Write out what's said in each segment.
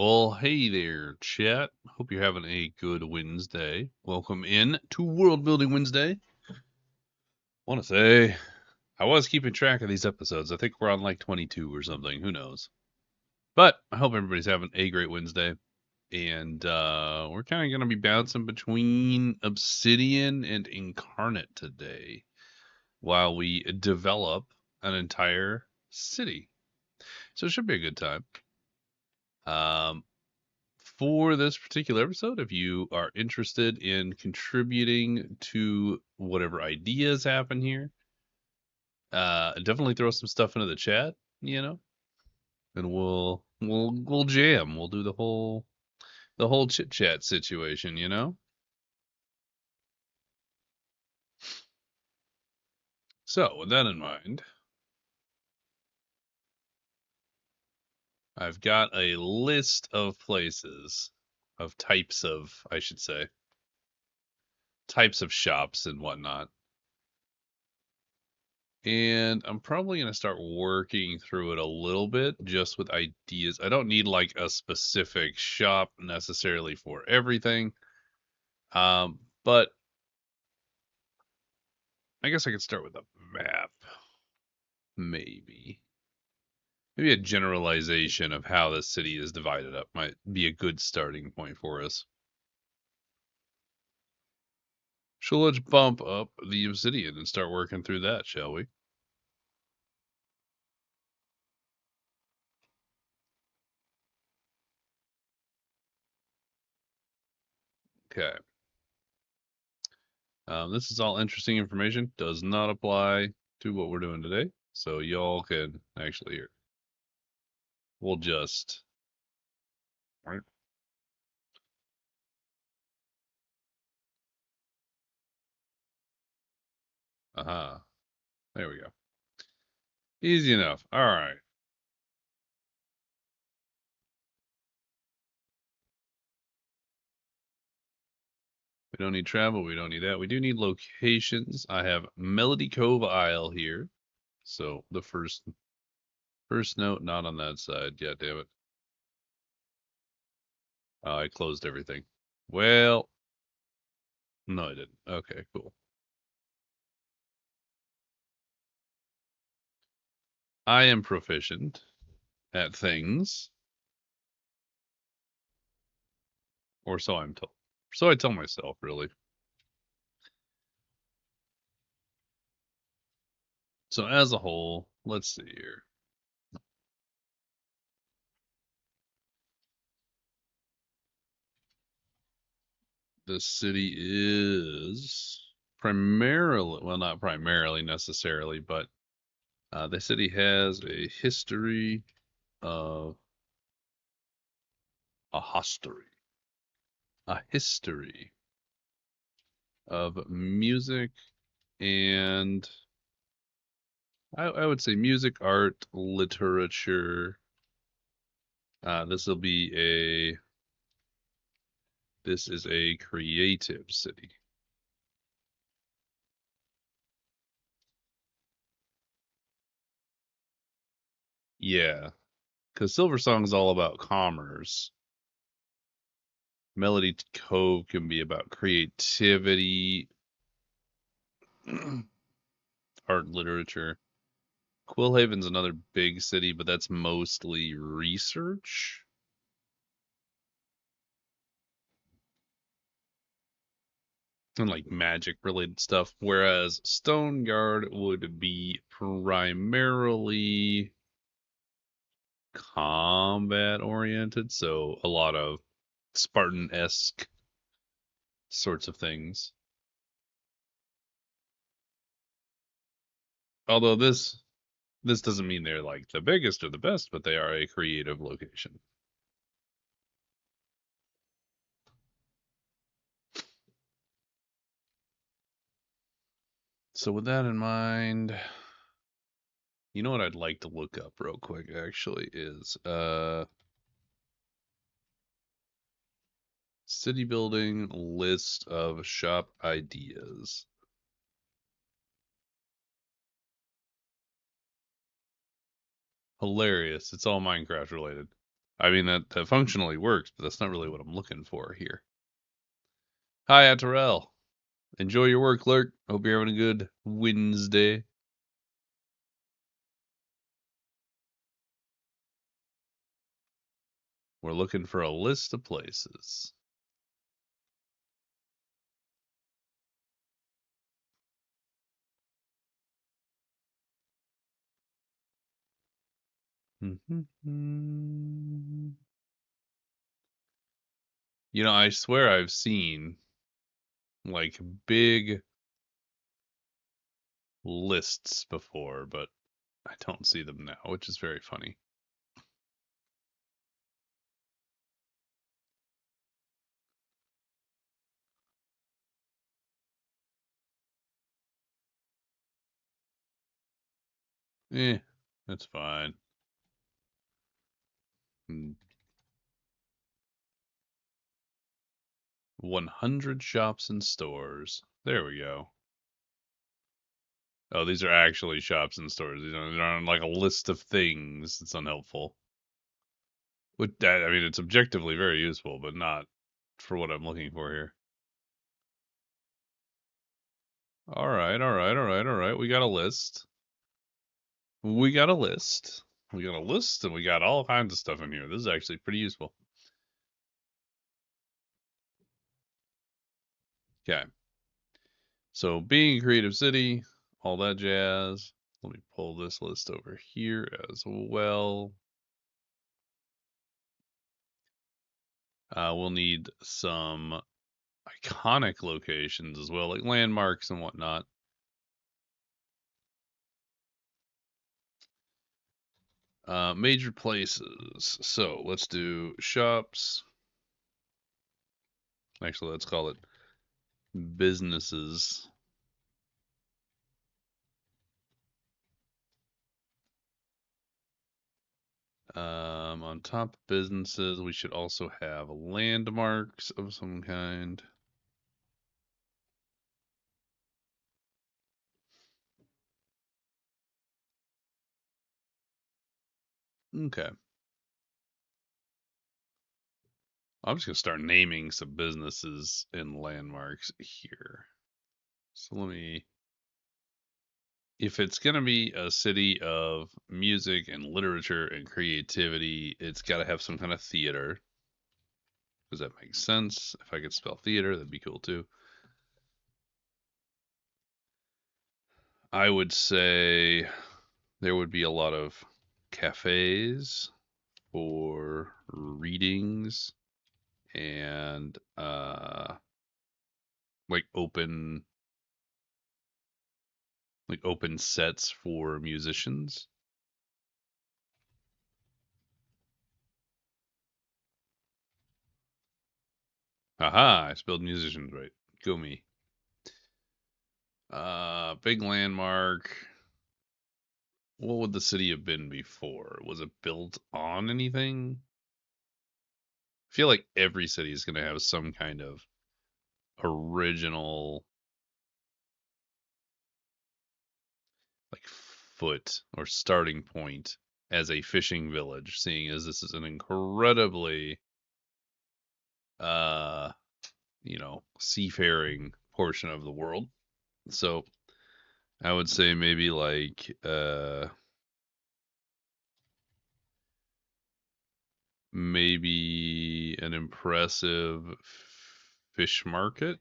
Well, hey there, chat. Hope you're having a good Wednesday. Welcome in to World Building Wednesday. Want to say, I was keeping track of these episodes. I think we're on like 22 or something. Who knows? But I hope everybody's having a great Wednesday. And we're kind of going to be bouncing between Obsidian and Incarnate today while we develop an entire city. So it should be a good time. Um, for this particular episode, if you are interested in contributing to whatever ideas happen here, definitely throw some stuff into the chat, and we'll jam. We'll do the whole chit chat situation. So with that in mind, I've got a list of places, of types of, I should say, types of shops and whatnot. And I'm probably going to start working through it a little bit just with ideas. I don't need like a specific shop necessarily for everything. But I guess I could start with a map. Maybe. Maybe a generalization of how the city is divided up might be a good starting point for us. So let's bump up the obsidian and start working through that, shall we? Okay. This is all interesting information. Does not apply to what we're doing today. So y'all can actually hear. We'll just. Right. Aha. There we go. Easy enough. All right. We don't need travel. We don't need that. We do need locations. I have Melody Cove Isle here. So the first note not on that side. Yeah, damn it. I closed everything. Well, no, I didn't. Okay, cool. I am proficient at things, or so I'm told. So I tell myself, really. So as a whole, let's see here. The city is primarily, well, not primarily necessarily, but the city has a history of a history of music and I would say music, art, literature. This will be this is a creative city. Yeah, because Silver Song's all about commerce. Melody Cove can be about creativity, art, literature. Quillhaven's another big city, but that's mostly research and like magic related stuff. Whereas Stonegard would be primarily combat oriented, so a lot of Spartan-esque sorts of things. Although this doesn't mean they're like the biggest or the best, but they are a creative location. So with that in mind, you know what I'd like to look up real quick actually is city building list of shop ideas. Hilarious. It's all Minecraft related. I mean, that functionally works, but that's not really what I'm looking for here. Hi, Atterell. Enjoy your work, clerk. Hope you're having a good Wednesday. We're looking for a list of places. You know, I swear I've seen like big lists before, but I don't see them now, which is very funny. Eh, that's fine. 100 shops and stores. There we go. Oh, these are actually shops and stores. They're on like a list of things. It's unhelpful. I mean, it's objectively very useful, but not for what I'm looking for here. All right, all right, all right, all right. We got a list. We got a list. We got a list, and we got all kinds of stuff in here. This is actually pretty useful. Okay. So, being a creative city, all that jazz. Let me pull this list over here as well. We'll need some iconic locations as well, like landmarks and whatnot. Major places. So let's do shops. Actually, let's call it businesses. On top of businesses, we should also have landmarks of some kind. Okay. I'm just going to start naming some businesses and landmarks here. So let me. If it's going to be a city of music and literature and creativity, it's got to have some kind of theater. Does that make sense? If I could spell theater, that'd be cool too. I would say there would be a lot of cafes for readings and like open sets for musicians. Haha, I spelled musicians right. Go me. Big landmark. What would the city have been before? Was it built on anything? I feel like every city is going to have some kind of original like foot or starting point as a fishing village, seeing as this is an incredibly uh seafaring portion of the world. So I would say maybe like maybe an impressive fish market.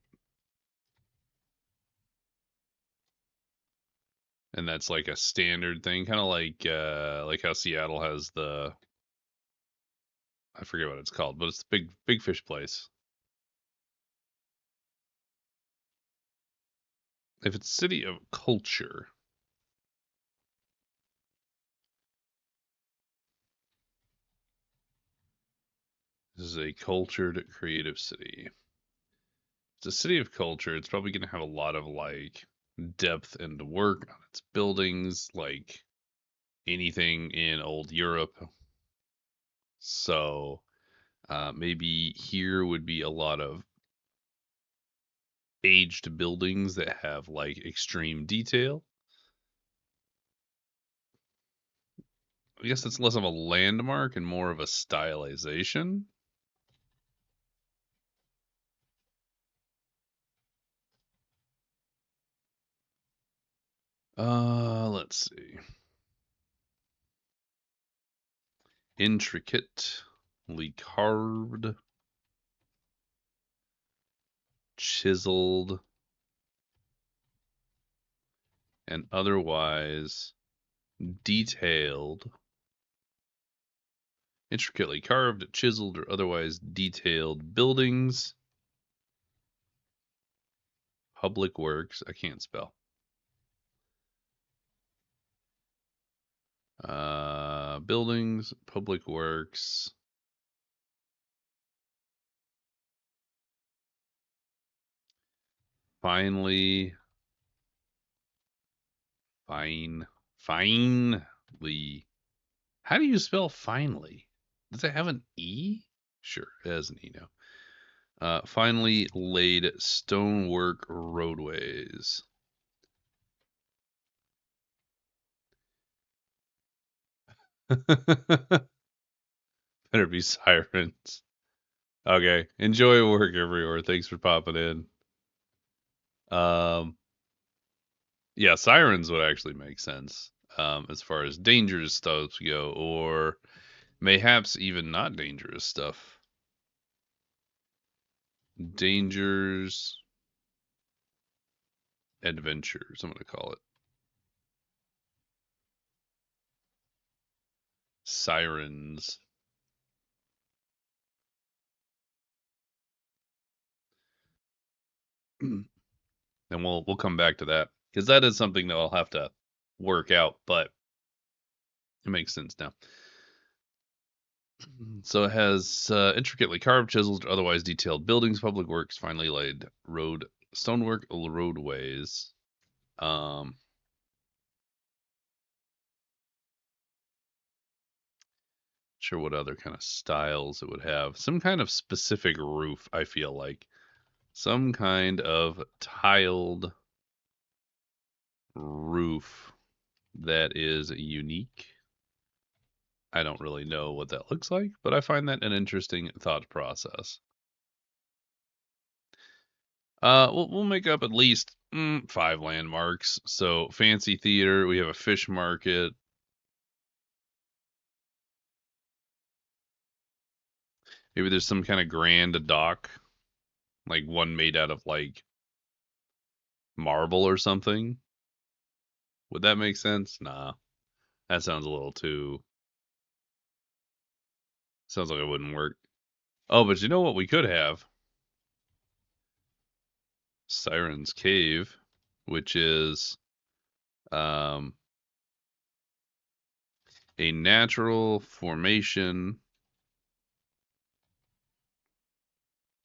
And that's like a standard thing, kind of like how Seattle has the I forget what it's called, but it's the big fish place. If it's city of culture, this is a cultured creative city. It's a city of culture. It's probably going to have a lot of like depth and work on its buildings, like anything in old Europe. So maybe here would be a lot of aged buildings that have like extreme detail. I guess it's less of a landmark and more of a stylization. Let's see. Intricately carved, chiseled, and otherwise detailed. Intricately carved, chiseled, or otherwise detailed buildings, public works. I can't spell. Buildings, public works. Finally, finally. How do you spell finally? Does it have an E? Sure, it has an E now. Finally laid stonework roadways. Better be sirens. Okay. Enjoy work everywhere. Thanks for popping in. Um, yeah, sirens would actually make sense. As far as dangerous stuff go, or mayhaps even not dangerous stuff. Dangers, adventures, I'm gonna call it. Sirens. And we'll come back to that because that is something that I'll have to work out, but it makes sense now. So it has intricately carved, chiseled, or otherwise detailed buildings, public works, finely laid stonework roadways. Sure what other kind of styles it would have. Some kind of specific roof, I feel like. Some kind of tiled roof that is unique. I don't really know what that looks like, but I find that an interesting thought process. We'll make up at least 5 landmarks. So fancy theater, we have a fish market. Maybe there's some kind of grand dock, like one made out of like marble or something. Would that make sense? Nah, that sounds a little too. Sounds like it wouldn't work. Oh, but you know what we could have? Siren's Cave, which is um, a natural formation.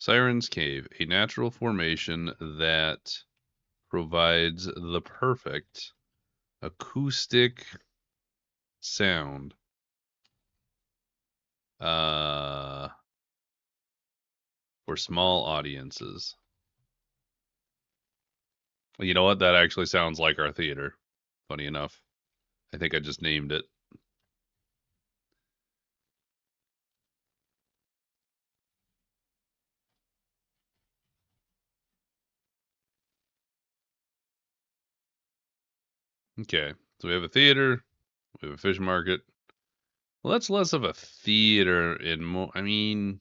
Siren's Cave, a natural formation that provides the perfect acoustic sound uh, for small audiences. You know what? That actually sounds like our theater. Funny enough. I think I just named it. Okay. So we have a theater, we have a fish market. Well, that's less of a theater and more, I mean,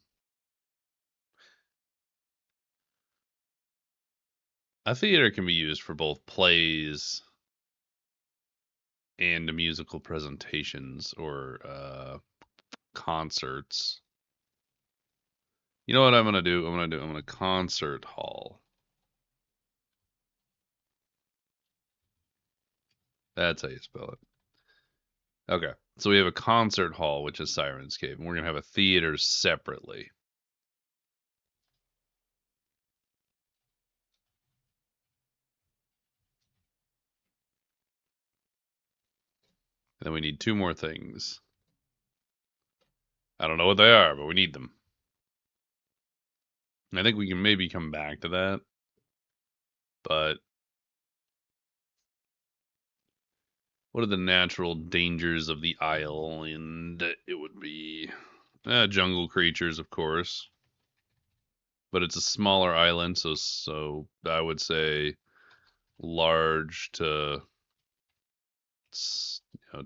a theater can be used for both plays and musical presentations or concerts. You know what I'm gonna do? I'm gonna concert hall. That's how you spell it. Okay. So we have a concert hall, which is Siren's Cave, and we're gonna have a theater separately. And then we need 2 more things. I don't know what they are, but we need them. I think we can maybe come back to that, but What are the natural dangers of the isle? And it would be jungle creatures, of course. But it's a smaller island, so I would say large to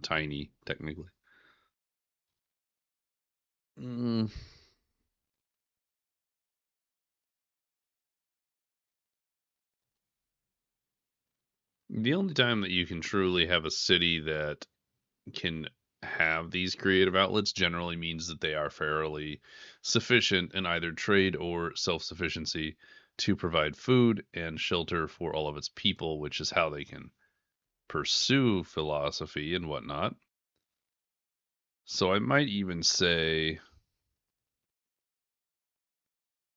tiny, technically. Mm, the only time that you can truly have a city that can have these creative outlets generally means that they are fairly sufficient in either trade or self sufficiency to provide food and shelter for all of its people, which is how they can pursue philosophy and whatnot. So I might even say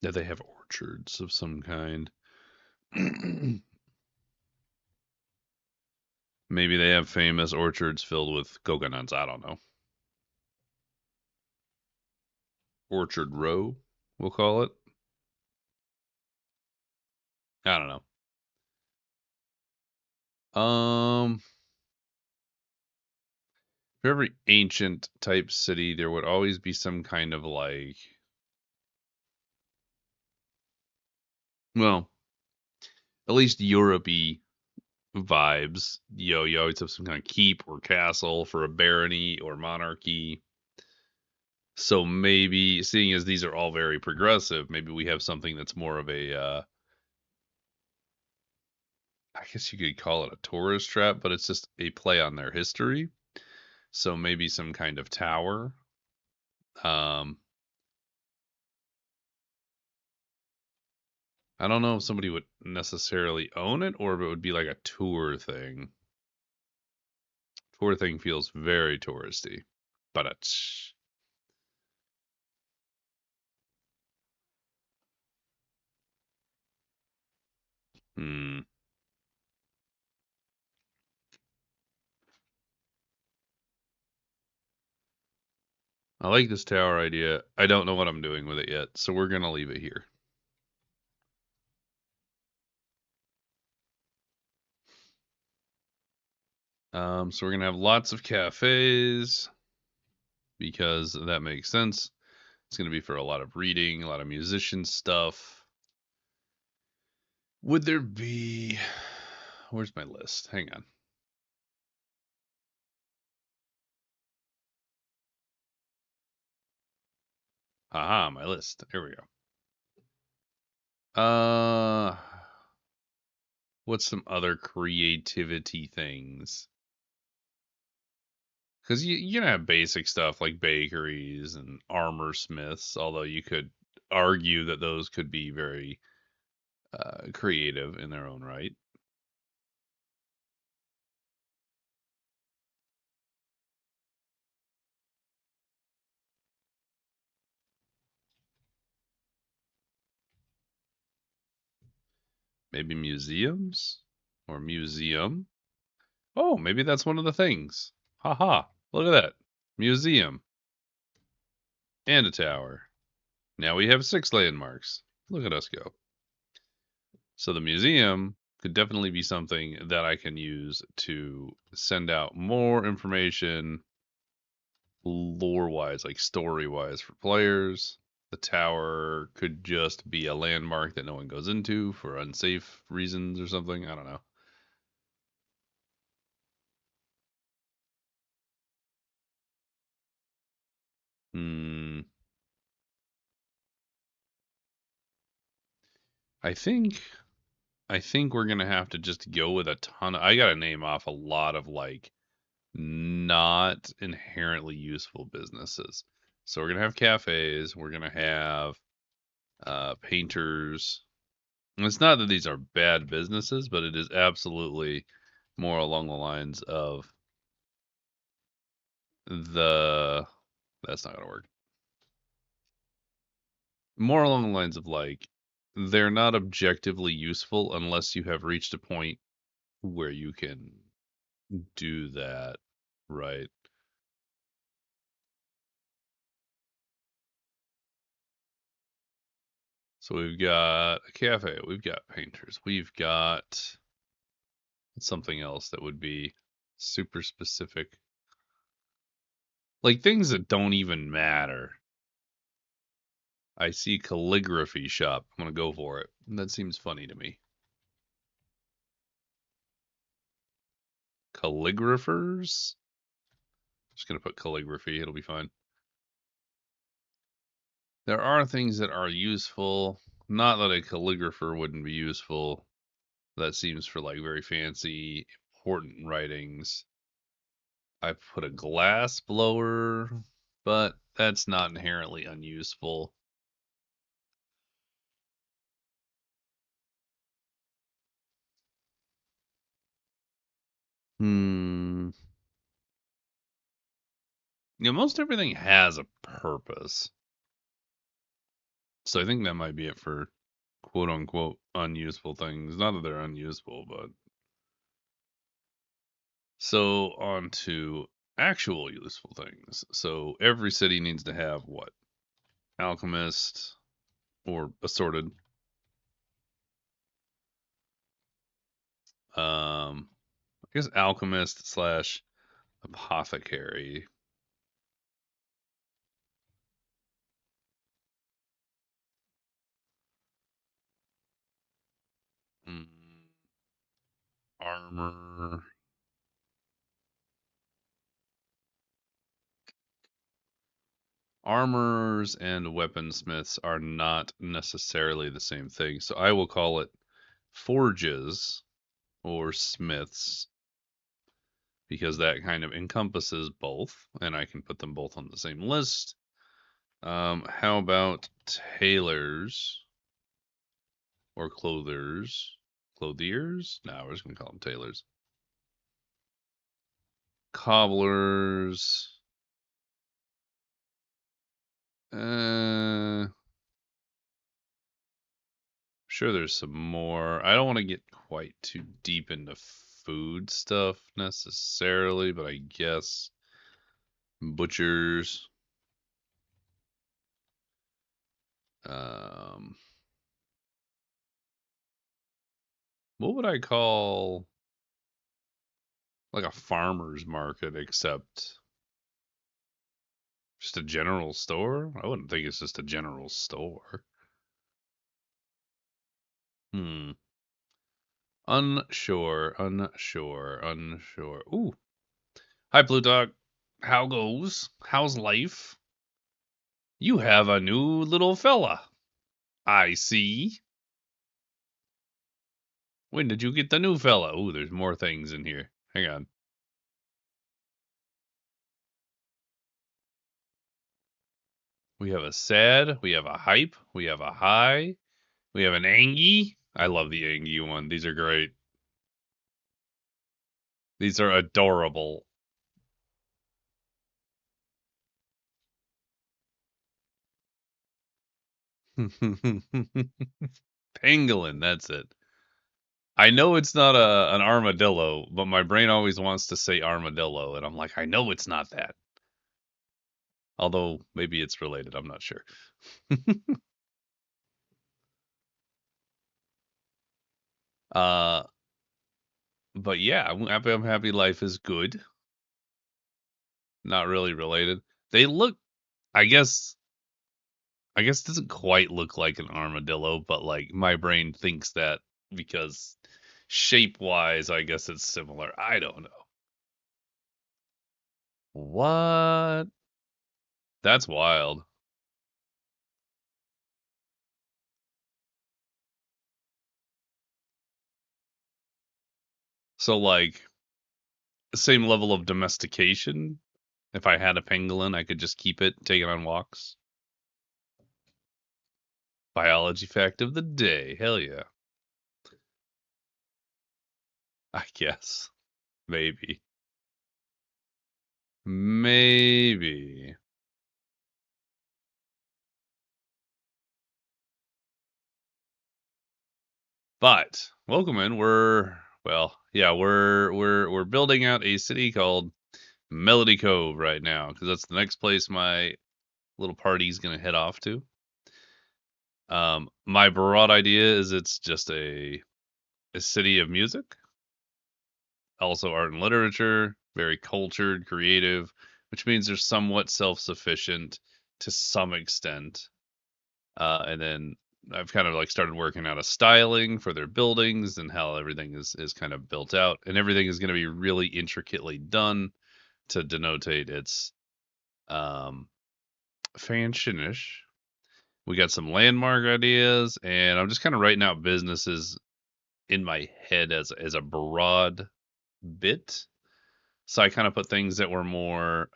that they have orchards of some kind. Maybe they have famous orchards filled with coconuts. I don't know. Orchard Row, we'll call it. I don't know. For every ancient type city, there would always be some kind of like, well, at least Europe-y vibes. You always have some kind of keep or castle for a barony or monarchy. So maybe, seeing as these are all very progressive, maybe we have something that's more of a, I guess you could call it a tourist trap, but it's just a play on their history. So maybe some kind of tower. Um, I don't know if somebody would necessarily own it or if it would be like a tour thing. Tour thing feels very touristy, but it's. Hmm. I like this tower idea. I don't know what I'm doing with it yet, so we're gonna leave it here. So we're gonna have lots of cafes because that makes sense. It's gonna be for a lot of reading, a lot of musician stuff. Would there be? Where's my list? Hang on. Aha, my list. Here we go. What's some other creativity things? Because you have basic stuff like bakeries and armor smiths, although you could argue that those could be very creative in their own right. Maybe museums or museum. Oh, maybe that's one of the things. Haha, look at that. Museum and a tower. Now we have 6 landmarks. Look at us go. So the museum could definitely be something that I can use to send out more information lore wise, like story wise for players. The tower could just be a landmark that no one goes into for unsafe reasons or something. I don't know. Hmm. I think I think we're gonna have to just go with a ton of, I gotta name off a lot of like not inherently useful businesses. So we're gonna have cafes, we're gonna have painters. And it's not that these are bad businesses, but it is absolutely more along the lines of the that's not gonna work. More along the lines of like they're not objectively useful unless you have reached a point where you can do that, right? So we've got a cafe, we've got painters, we've got something else that would be. Super specific. Like things that don't even matter. I see calligraphy shop. I'm gonna go for it. That seems funny to me. Calligraphers? Just gonna put calligraphy. It'll be fine. There are things that are useful. Not that a calligrapher wouldn't be useful. That seems for like very fancy, important writings. I put a glass blower, but that's not inherently unuseful. Hmm. Yeah, most everything has a purpose. So I think that might be it for quote unquote unuseful things. Not that they're unuseful, but so on to actual useful things. So every city needs to have what? Alchemist or assorted. I guess alchemist slash apothecary. Mm, armor. Armors and weaponsmiths are not necessarily the same thing, so I will call it forges or smiths because that kind of encompasses both, and I can put them both on the same list. How about tailors or clothers? Clothiers? No, we're just gonna call them tailors. Cobblers. Uh, sure, there's some more. I don't want to get quite too deep into food stuff necessarily, but I guess butchers. Um, what would I call like a farmer's market, except just a general store? I wouldn't think it's just a general store. Hmm. Unsure, unsure, unsure. Ooh. Hi, Plutarch. How goes? How's life? You have a new little fella. I see. When did you get the new fella? Ooh, there's more things in here. Hang on. We have a sad, we have a hype, we have a high, we have an angie. I love the angie one. These are great. These are adorable. Pangolin, that's it. I know it's not an armadillo, but my brain always wants to say armadillo, and I'm like, I know it's not that. Although maybe it's related, I'm not sure. uh, but yeah, I'm happy. I'm happy. Life is good. Not really related. They look. I guess. I guess it doesn't quite look like an armadillo, but like my brain thinks that because shape wise, I guess it's similar. I don't know. What? That's wild. So like same level of domestication. If I had a pangolin, I could just keep it, take it on walks. Biology fact of the day. Hell yeah. I guess. Maybe. Maybe. But welcome in. We're building out a city called Melody Cove right now because that's the next place my little party's gonna head off to. My broad idea is it's just a city of music. also art and literature, very cultured, creative, which means they're somewhat self-sufficient to some extent. And then I've kind of like started working out a styling for their buildings and how everything is kind of built out, and everything is going to be really intricately done to denote its um, fansionish. We got some landmark ideas, and I'm just kind of writing out businesses in my head as a broad bit. So I kind of put things that were more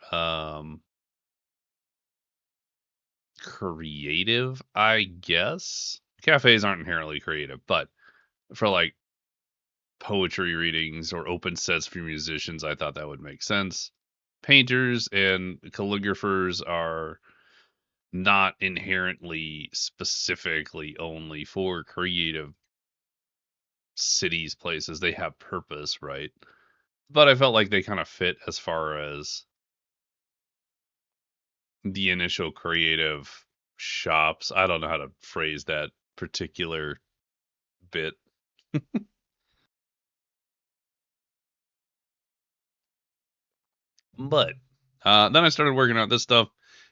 creative, I guess. Cafes aren't inherently creative, but for like poetry readings or open sets for musicians, I thought that would make sense. Painters and calligraphers are not inherently specifically only for creative cities, places. They have purpose, right? But I felt like they kind of fit as far as the initial creative shops. I don't know how to phrase that particular bit. But then I started working out this stuff,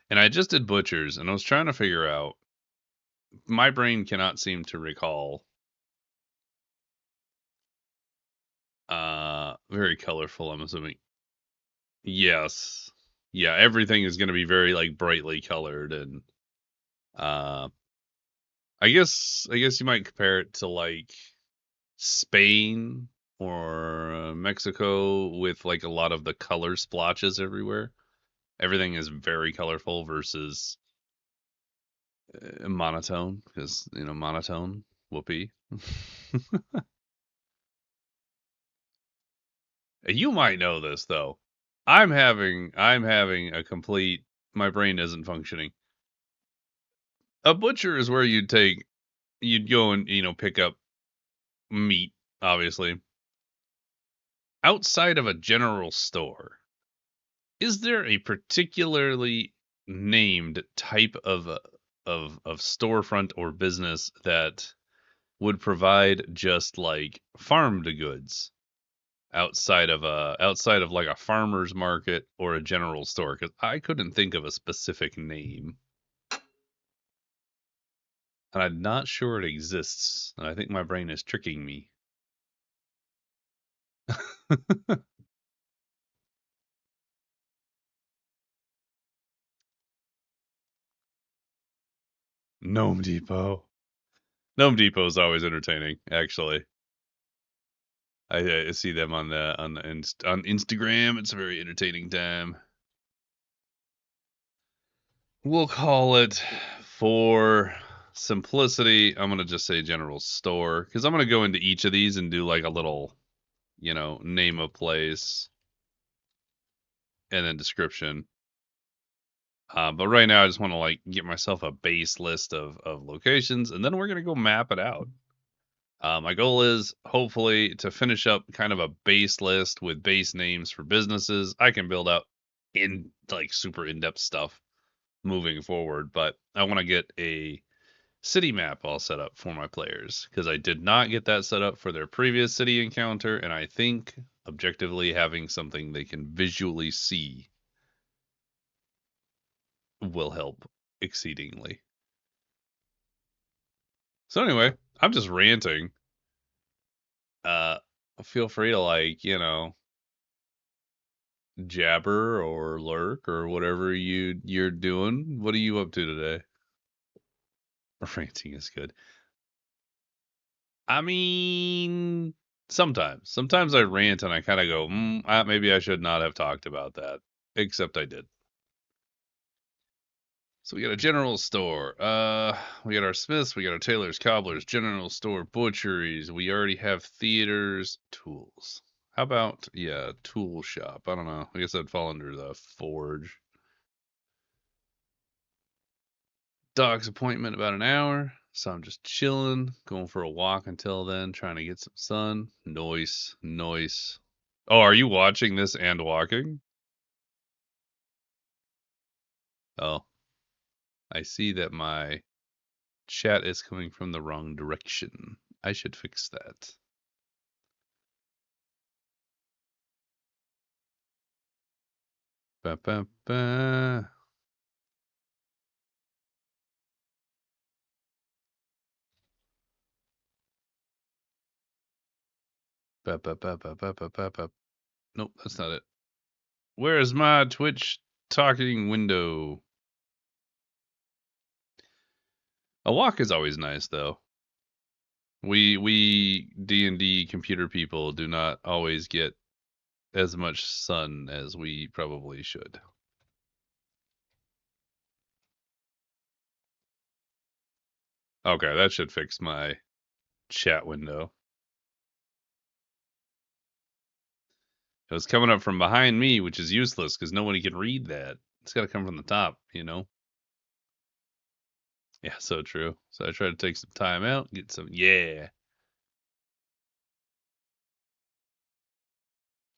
and I just did butchers, and I was trying to figure out. My brain cannot seem to recall. Very colorful. I'm assuming. Yes. Yeah. Everything is going to be very like brightly colored, and uh, I guess you might compare it to like Spain or Mexico with like a lot of the color splotches everywhere. Everything is very colorful versus monotone because monotone whoopee. You might know this though. I'm having a complete my brain isn't functioning. A butcher is where you'd go and pick up meat, obviously. Outside of a general store, is there a particularly named type of storefront or business that would provide just like farmed goods outside of like a farmer's market or a general store? Because I couldn't think of a specific name, and I'm not sure it exists, and I think my brain is tricking me. Gnome Depot. Gnome Depot is always entertaining, actually. I see them on Instagram. It's a very entertaining time. We'll call it, for simplicity, I'm gonna just say general store because I'm gonna go into each of these and do like a little, name of place and then description. But right now, I just want to like get myself a base list of locations, and then we're gonna go map it out. My goal is hopefully to finish up kind of a base list with base names for businesses. I can build out in like super in-depth stuff moving forward, but I want to get a city map all set up for my players because I did not get that set up for their previous city encounter, and I think objectively having something they can visually see will help exceedingly. So anyway, I'm just ranting. Uh Feel free to like, jabber or lurk or whatever you're doing. What are you up to today? Ranting is good. I mean, sometimes I rant and I kind of go, maybe I should not have talked about that, except I did. So we got a general store. We got our smiths, we got our tailors, cobblers, general store, butcheries. We already have theaters, tools. How about, yeah, tool shop? I don't know. I guess that'd fall under the forge. Dog's appointment about an hour. So I'm just chilling, going for a walk until then, trying to get some sun. Noise, noise. Oh, are you watching this and walking? Oh, I see that my chat is coming from the wrong direction. I should fix that. Ba, ba, ba. Ba, ba, ba, ba, ba, ba, ba, ba. Nope, that's not it. Where's my Twitch talking window? A walk is always nice, though. We D&D computer people do not always get as much sun as we probably should. Okay, that should fix my chat window. It was coming up from behind me, which is useless because nobody can read that. It's got to come from the top, you know? Yeah, so true. So I tried to take some time out, get some. Yeah.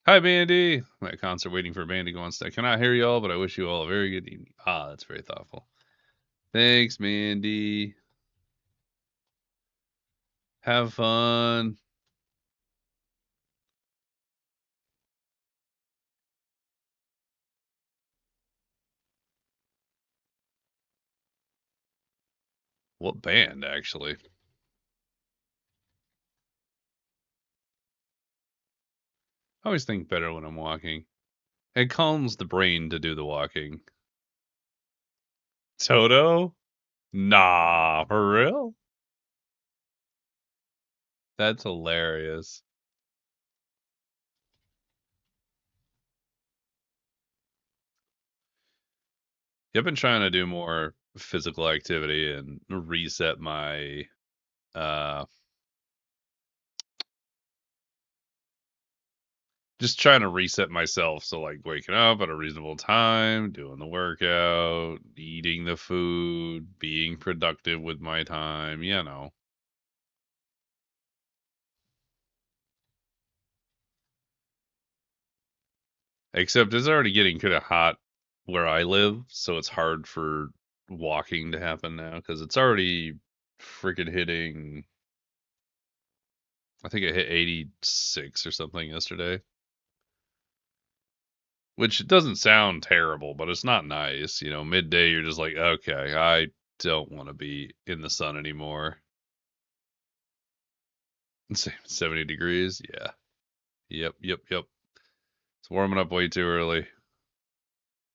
Hi, Bandy. I'm at concert waiting for a band to go on stage. I cannot hear you all, but I wish you all a very good evening. Ah, that's very thoughtful. Thanks, Mandy. Have fun. What band, actually? I always think better when I'm walking. It calms the brain to do the walking. Toto? Nah, for real? That's hilarious. Yeah, I've been trying to do more physical activity and reset my uh just trying to reset myself. So like waking up at a reasonable time, doing the workout, eating the food, being productive with my time, you know. Except it's already getting kind of hot where I live, so it's hard for walking to happen now because it's already freaking hitting. I think it hit 86 or something yesterday, which doesn't sound terrible, but it's not nice. You know, midday, you're just like, okay, I don't want to be in the sun anymore. 70 degrees, yeah. Yep. It's warming up way too early.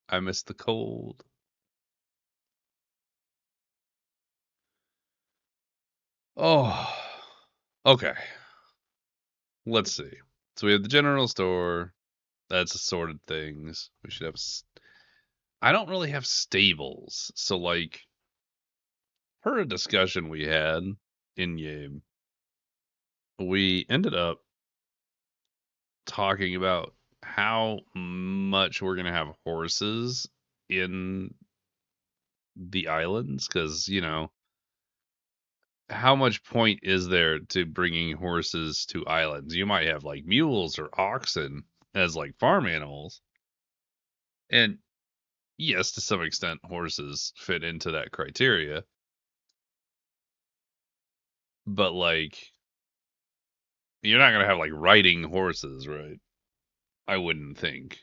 I miss the cold. Oh, okay. Let's see. So we have the general store. That's assorted things. We should have. I don't really have stables. So, like, per a discussion we had in game, we ended up talking about how much we're going to have horses in the islands. Because, you know, how much point is there to bringing horses to islands? You might have, like, mules or oxen as, like, farm animals. And yes, to some extent, horses fit into that criteria. But like, you're not gonna have like riding horses, right? I wouldn't think.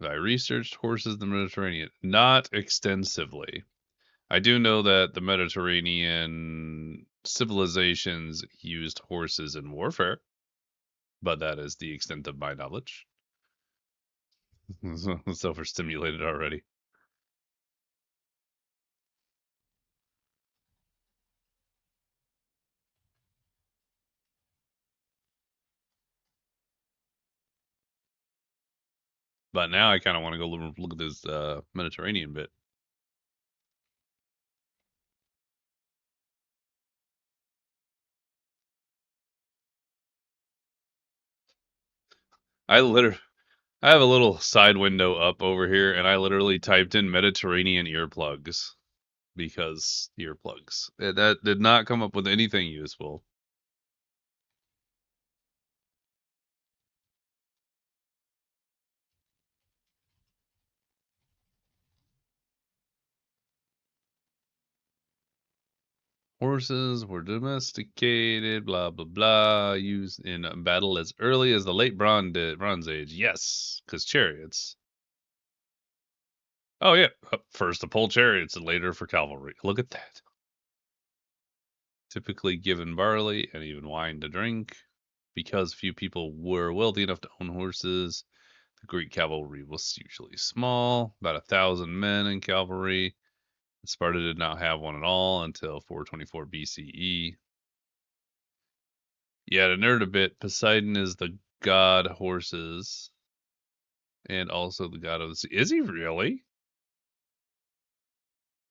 Have I researched horses in the Mediterranean? Not extensively. I do know that the Mediterranean civilizations used horses in warfare, but that is the extent of my knowledge. So overstimulated already. But now I kind of want to go look at this Mediterranean bit. I literally I have a little side window up over here, and I literally typed in Mediterranean earplugs because earplugs. That did not come up with anything useful. Horses were domesticated, blah, blah, blah, used in battle as early as the late Bronze Age. Yes, because chariots. Oh, yeah. First to pull chariots and later for cavalry. Look at that. Typically given barley and even wine to drink. Because few people were wealthy enough to own horses, the Greek cavalry was usually small, about 1,000 men in cavalry. Sparta did not have one at all until 424 BCE. Yeah, to nerd a bit, Poseidon is the god horses and also the god of the sea. Is he really?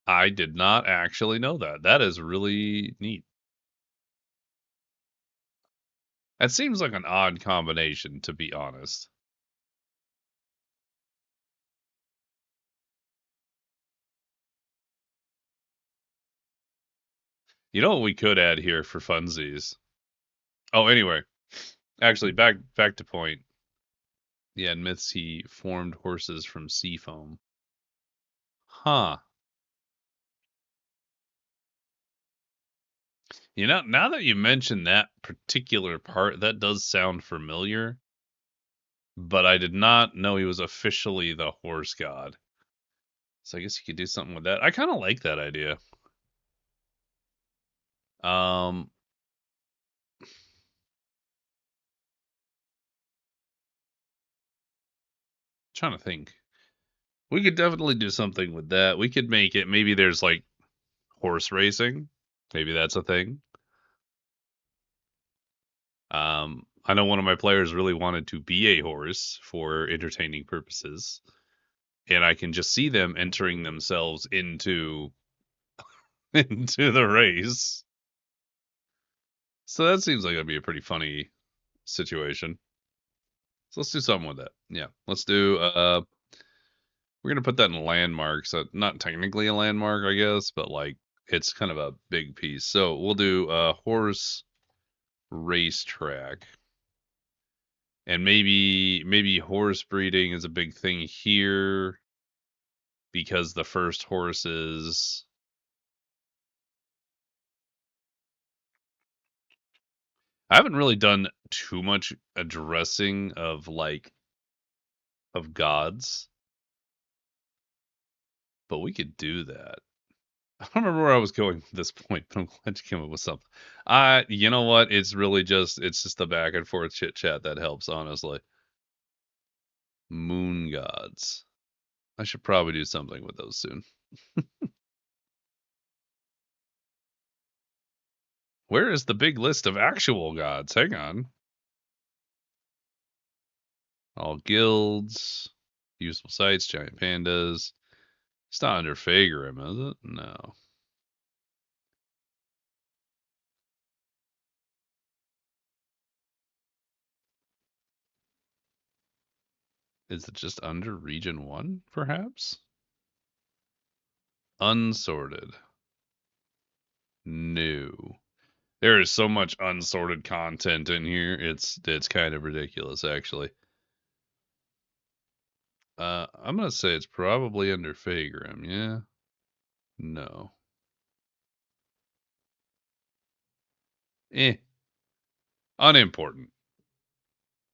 I did not actually know that. That is really neat. That seems like an odd combination, to be honest. You know what we could add here for funsies? Oh, anyway, actually, back to point. Yeah, in myths he formed horses from sea foam. Huh. You know, now that you mention that particular part, that does sound familiar, but I did not know he was officially the horse god. So I guess you could do something with that. I kind of like that idea. Um, Trying to think. We could definitely do something with that. We could make it maybe there's like horse racing. Maybe that's a thing. I know one of my players really wanted to be a horse for entertaining purposes, and I can just see them entering themselves into into the race. So that seems like it'd be a pretty funny situation. So let's do something with that. Yeah, let's do. We're gonna put that in landmarks. Not technically a landmark, I guess, but like it's kind of a big piece. So we'll do a horse racetrack, and maybe horse breeding is a big thing here because the first horses. I haven't really done too much addressing of like of gods, but we could do that. I don't remember where I was going at this point, but I'm glad you came up with something. You know what? It's just the back and forth chit chat that helps, honestly. Moon gods. I should probably do something with those soon. Where is the big list of actual gods? Hang on. All guilds, useful sites, giant pandas. It's not under Faegrimm, is it? No. Is it just under Region 1, perhaps? Unsorted. No. There is so much unsorted content in here. It's kind of ridiculous, actually. I'm gonna say it's probably under Faegrimm. Yeah. No. Eh. Unimportant.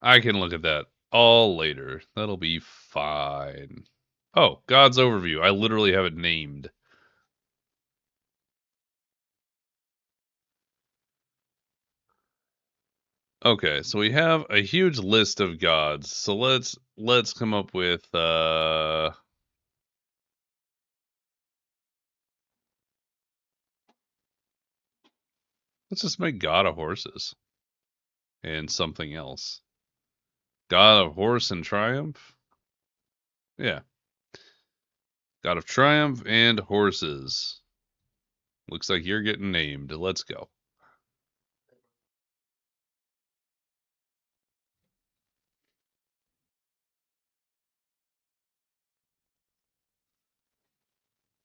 I can look at that all later. That'll be fine. Oh, God's Overview. I literally have it named. Okay, so we have a huge list of gods. So let's come up with let's just make God of horses and something else. God of horse and triumph? Yeah. God of triumph and horses. Looks like you're getting named. Let's go.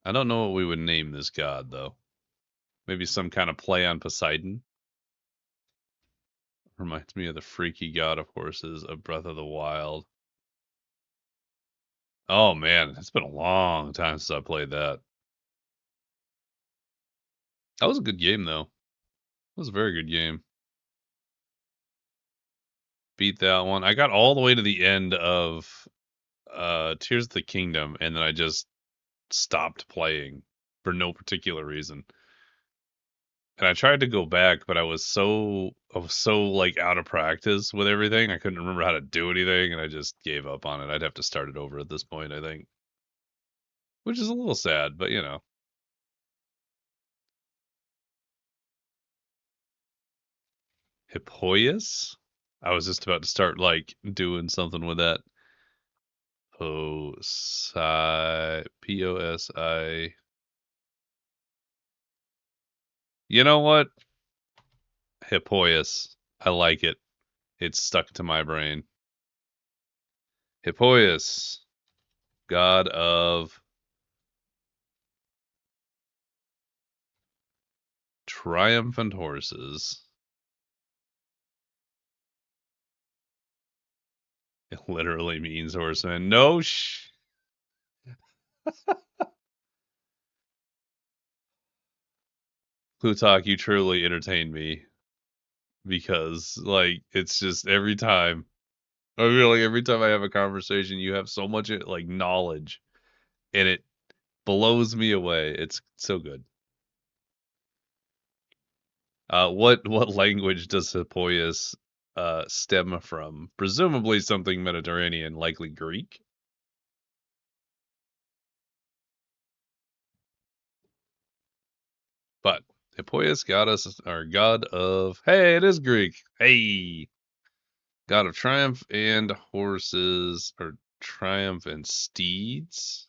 I don't know what we would name this god though. Maybe some kind of play on Poseidon. Reminds me of the freaky god of horses of Breath of the Wild. Oh man, it's been a long time since I played that. That was a good game, though. It was a very good game. Beat that one. I got all the way to the end of Tears of the Kingdom, and then I just stopped playing for no particular reason. And I tried to go back, but I was so like out of practice with everything. I couldn't remember how to do anything, and I just gave up on it. I'd have to start it over at this point, I think. Which is a little sad, but you know. Hippoius? I was just about to start like doing something with that. Posi. You know what? Hippoius. I like it. It's stuck to my brain. Hippoius, god of triumphant horses. It literally means horseman. No Plutarch, you truly entertain me because like it's just every time I feel like every time I have a conversation you have so much like knowledge and it blows me away. It's so good. What language does Hippoius stem from? Presumably something Mediterranean, likely Greek. But Hippoius goddess or god of hey, it is Greek. Hey, god of triumph and horses or triumph and steeds.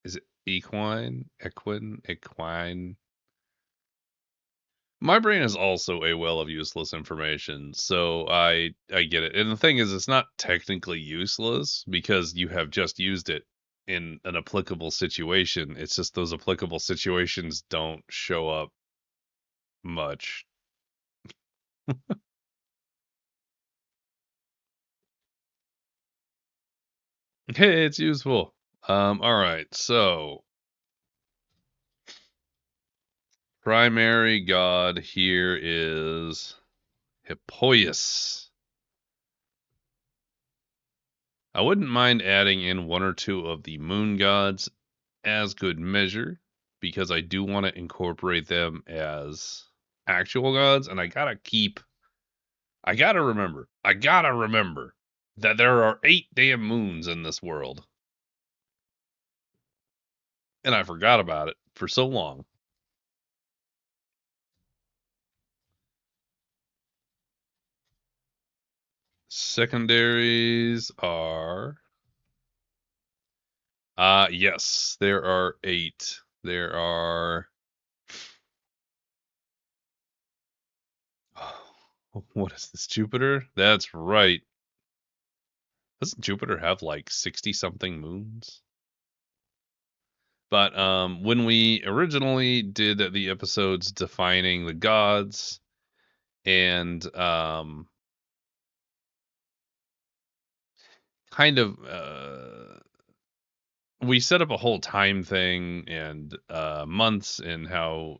Is it equine? Equine? My brain is also a well of useless information, so I get it. And the thing is, it's not technically useless because you have just used it in an applicable situation. It's just those applicable situations don't show up much. Hey, it's useful. All right, so primary god here is Hippoius. I wouldn't mind adding in one or two of the moon gods as good measure because I do want to incorporate them as actual gods, and I gotta remember that there are 8 damn moons in this world. And I forgot about it for so long. Secondaries are yes, there are 8. There are what is this, Jupiter? That's right. Doesn't Jupiter have like 60 something moons? But when we originally did the episodes defining the gods and kind of we set up a whole time thing and months and how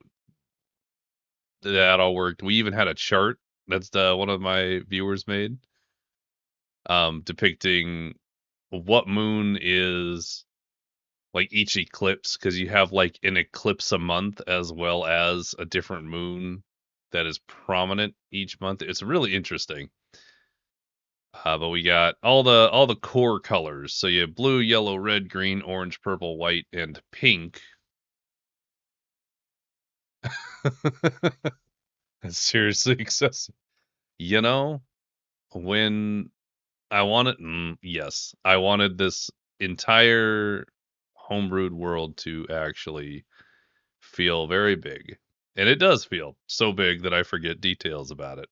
that all worked. We even had a chart that's one of my viewers made depicting what moon is like each eclipse because you have like an eclipse a month as well as a different moon that is prominent each month. It's really interesting. But we got all the core colors. So you have blue, yellow, red, green, orange, purple, white, and pink. That's seriously excessive. You know, when I wanted, yes, I wanted this entire homebrewed world to actually feel very big. And it does feel so big that I forget details about it.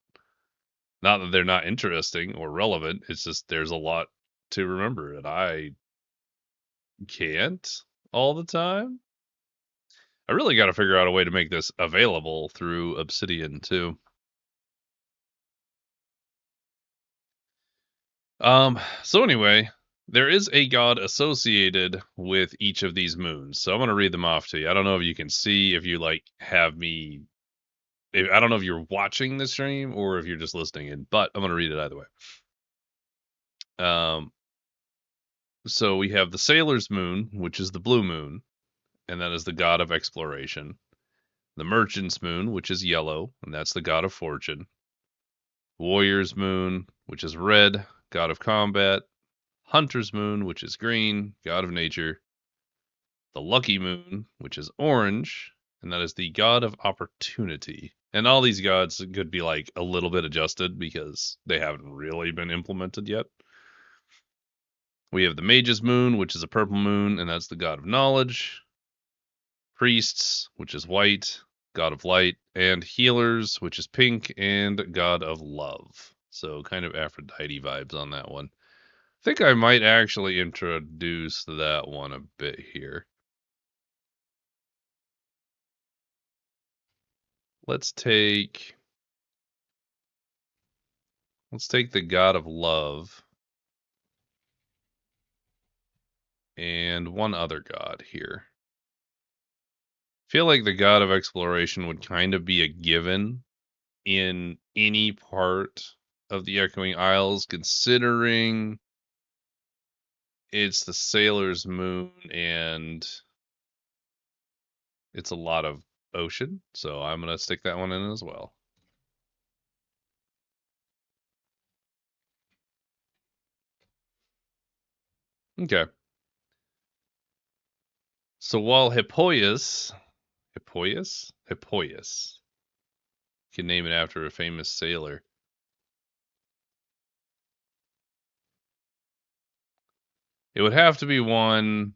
Not that they're not interesting or relevant, it's just there's a lot to remember, and I can't all the time. I really got to figure out a way to make this available through Obsidian too. So anyway, There is a god associated with each of these moons, so I'm going to read them off to you. I don't know if you can see, if you like have me. I don't know if you're watching the stream or if you're just listening in, but I'm going to read it either way. So we have the Sailor's Moon, which is the blue moon, and that is the god of exploration. The Merchant's Moon, which is yellow, and that's the god of fortune. Warrior's Moon, which is red, god of combat. Hunter's Moon, which is green, god of nature. The Lucky Moon, which is orange, and that is the god of opportunity. And all these gods could be like a little bit adjusted because they haven't really been implemented yet. We have the Mage's Moon, which is a purple moon, and that's the god of knowledge. Priests, which is white, god of light, and healers, which is pink, and god of love. So kind of Aphrodite vibes on that one. I think I might actually introduce that one a bit here. Let's take the god of love and one other god here. I feel like the god of exploration would kind of be a given in any part of the Echoing Isles, considering it's the Sailor's Moon and it's a lot of ocean. So I'm going to stick that one in as well. Okay. So while Hippolyus, you can name it after a famous sailor. It would have to be one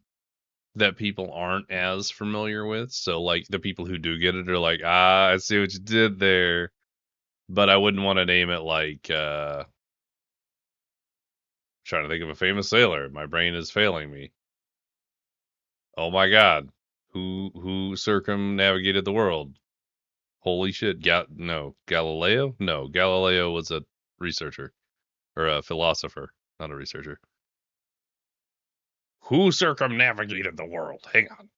that people aren't as familiar with. So like the people who do get it are like, ah, I see what you did there. But I wouldn't want to name it like trying to think of a famous sailor. My brain is failing me. Oh my god. Who circumnavigated the world? Holy shit. Galileo? No, Galileo was a researcher or a philosopher, not a researcher. Who circumnavigated the world? Hang on.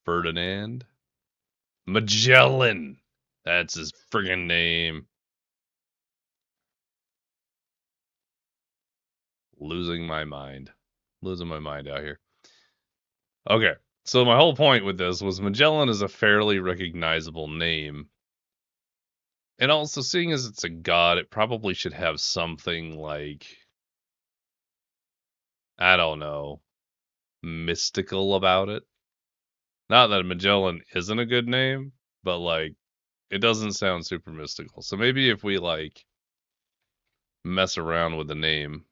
Ferdinand Magellan. That's his friggin' name. Losing my mind out here. Okay, so my whole point with this was Magellan is a fairly recognizable name. And also, seeing as it's a god, it probably should have something like, I don't know, mystical about it. Not that Magellan isn't a good name, but like, it doesn't sound super mystical. So maybe if we like mess around with the name,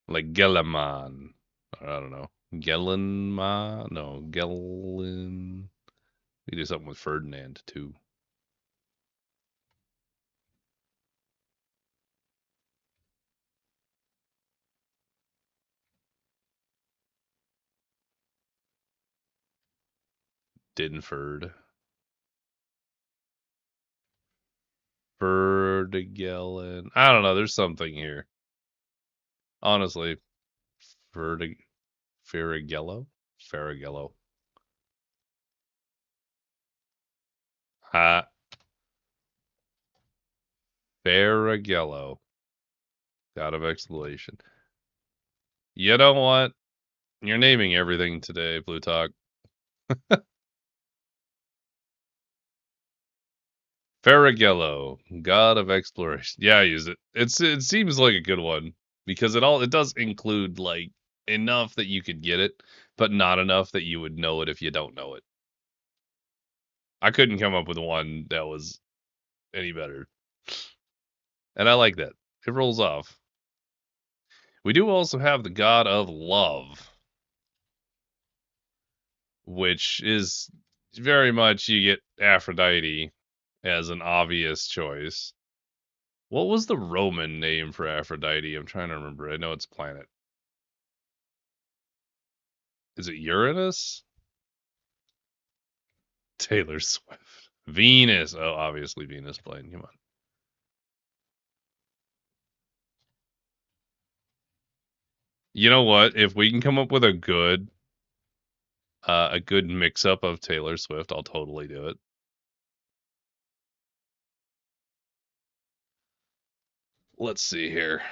like Gelaman, I don't know, Gelenma, no, Gelen. We do something with Ferdinand too. Dinford. Ferdigellen. I don't know. There's something here. Honestly, Ferrigello? Ferrigello. Ha. Ferrigello. God of exploration. You know what? You're naming everything today, Blue Talk. Ferrigello, God of exploration. Yeah, I use it. It seems like a good one because it does include like enough that you could get it, but not enough that you would know it if you don't know it. I couldn't come up with one that was any better. And I like that. It rolls off. We do also have the god of love, which is very much you get Aphrodite as an obvious choice. What was the Roman name for Aphrodite? I'm trying to remember. I know it's planet. Is it Uranus? Taylor Swift. Venus. Oh, obviously Venus playing. Come on. You know what? If we can come up with a good mix up of Taylor Swift, I'll totally do it. Let's see here.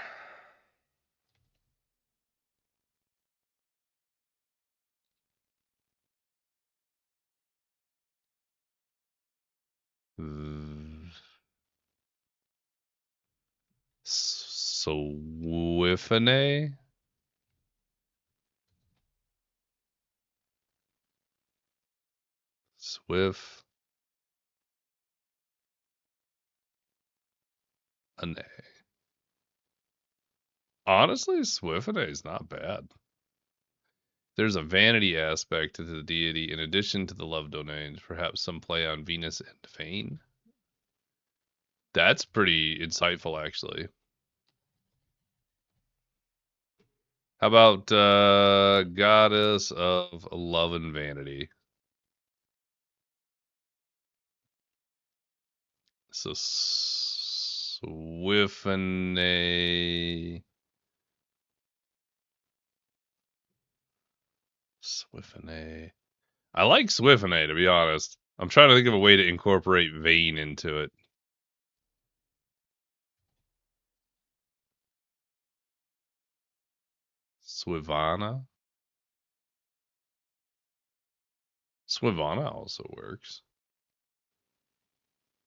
Swiftene? Swift. Honestly, Swiftene is not bad. There's a vanity aspect to the deity in addition to the love domains, perhaps some play on Venus and Fane. That's pretty insightful, actually. How about goddess of love and vanity? So Swiftene. Swiftene. I like Swiftene, to be honest. I'm trying to think of a way to incorporate Vane into it. Swivana? Swivana also works.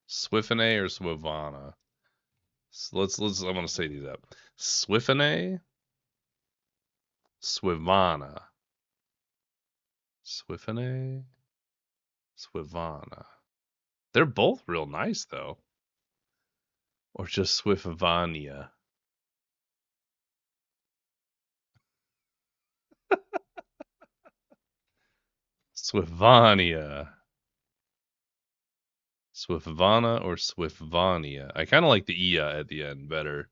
Swiftene or Swivana? So let's I'm gonna say these up. Swiftene, Swivana. Swiftene, Swivana. They're both real nice though. Or just Swiftvania. Swiftvania. Swiftvana or Swiftvania. I kind of like the Ia at the end better.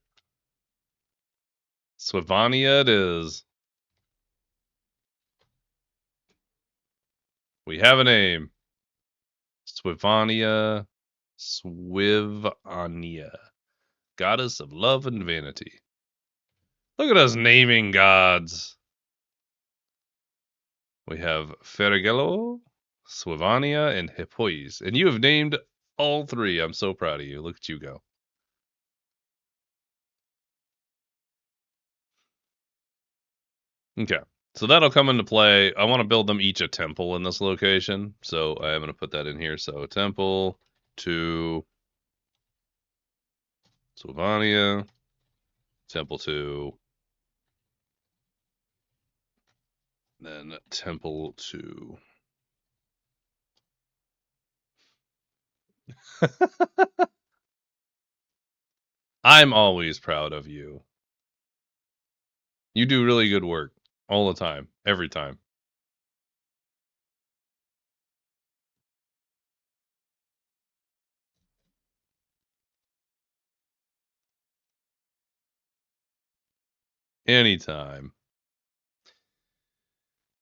Swiftvania it is. We have a name. Swiftvania. Swivania. Goddess of love and vanity. Look at us naming gods. We have Ferrighello, Swivania, and Hippois. And you have named all three. I'm so proud of you. Look at you go. Okay. So that'll come into play. I want to build them each a temple in this location. So I am going to put that in here. So temple to Swivania, temple to, then temple to. I'm always proud of you. You do really good work all the time, every time. Anytime.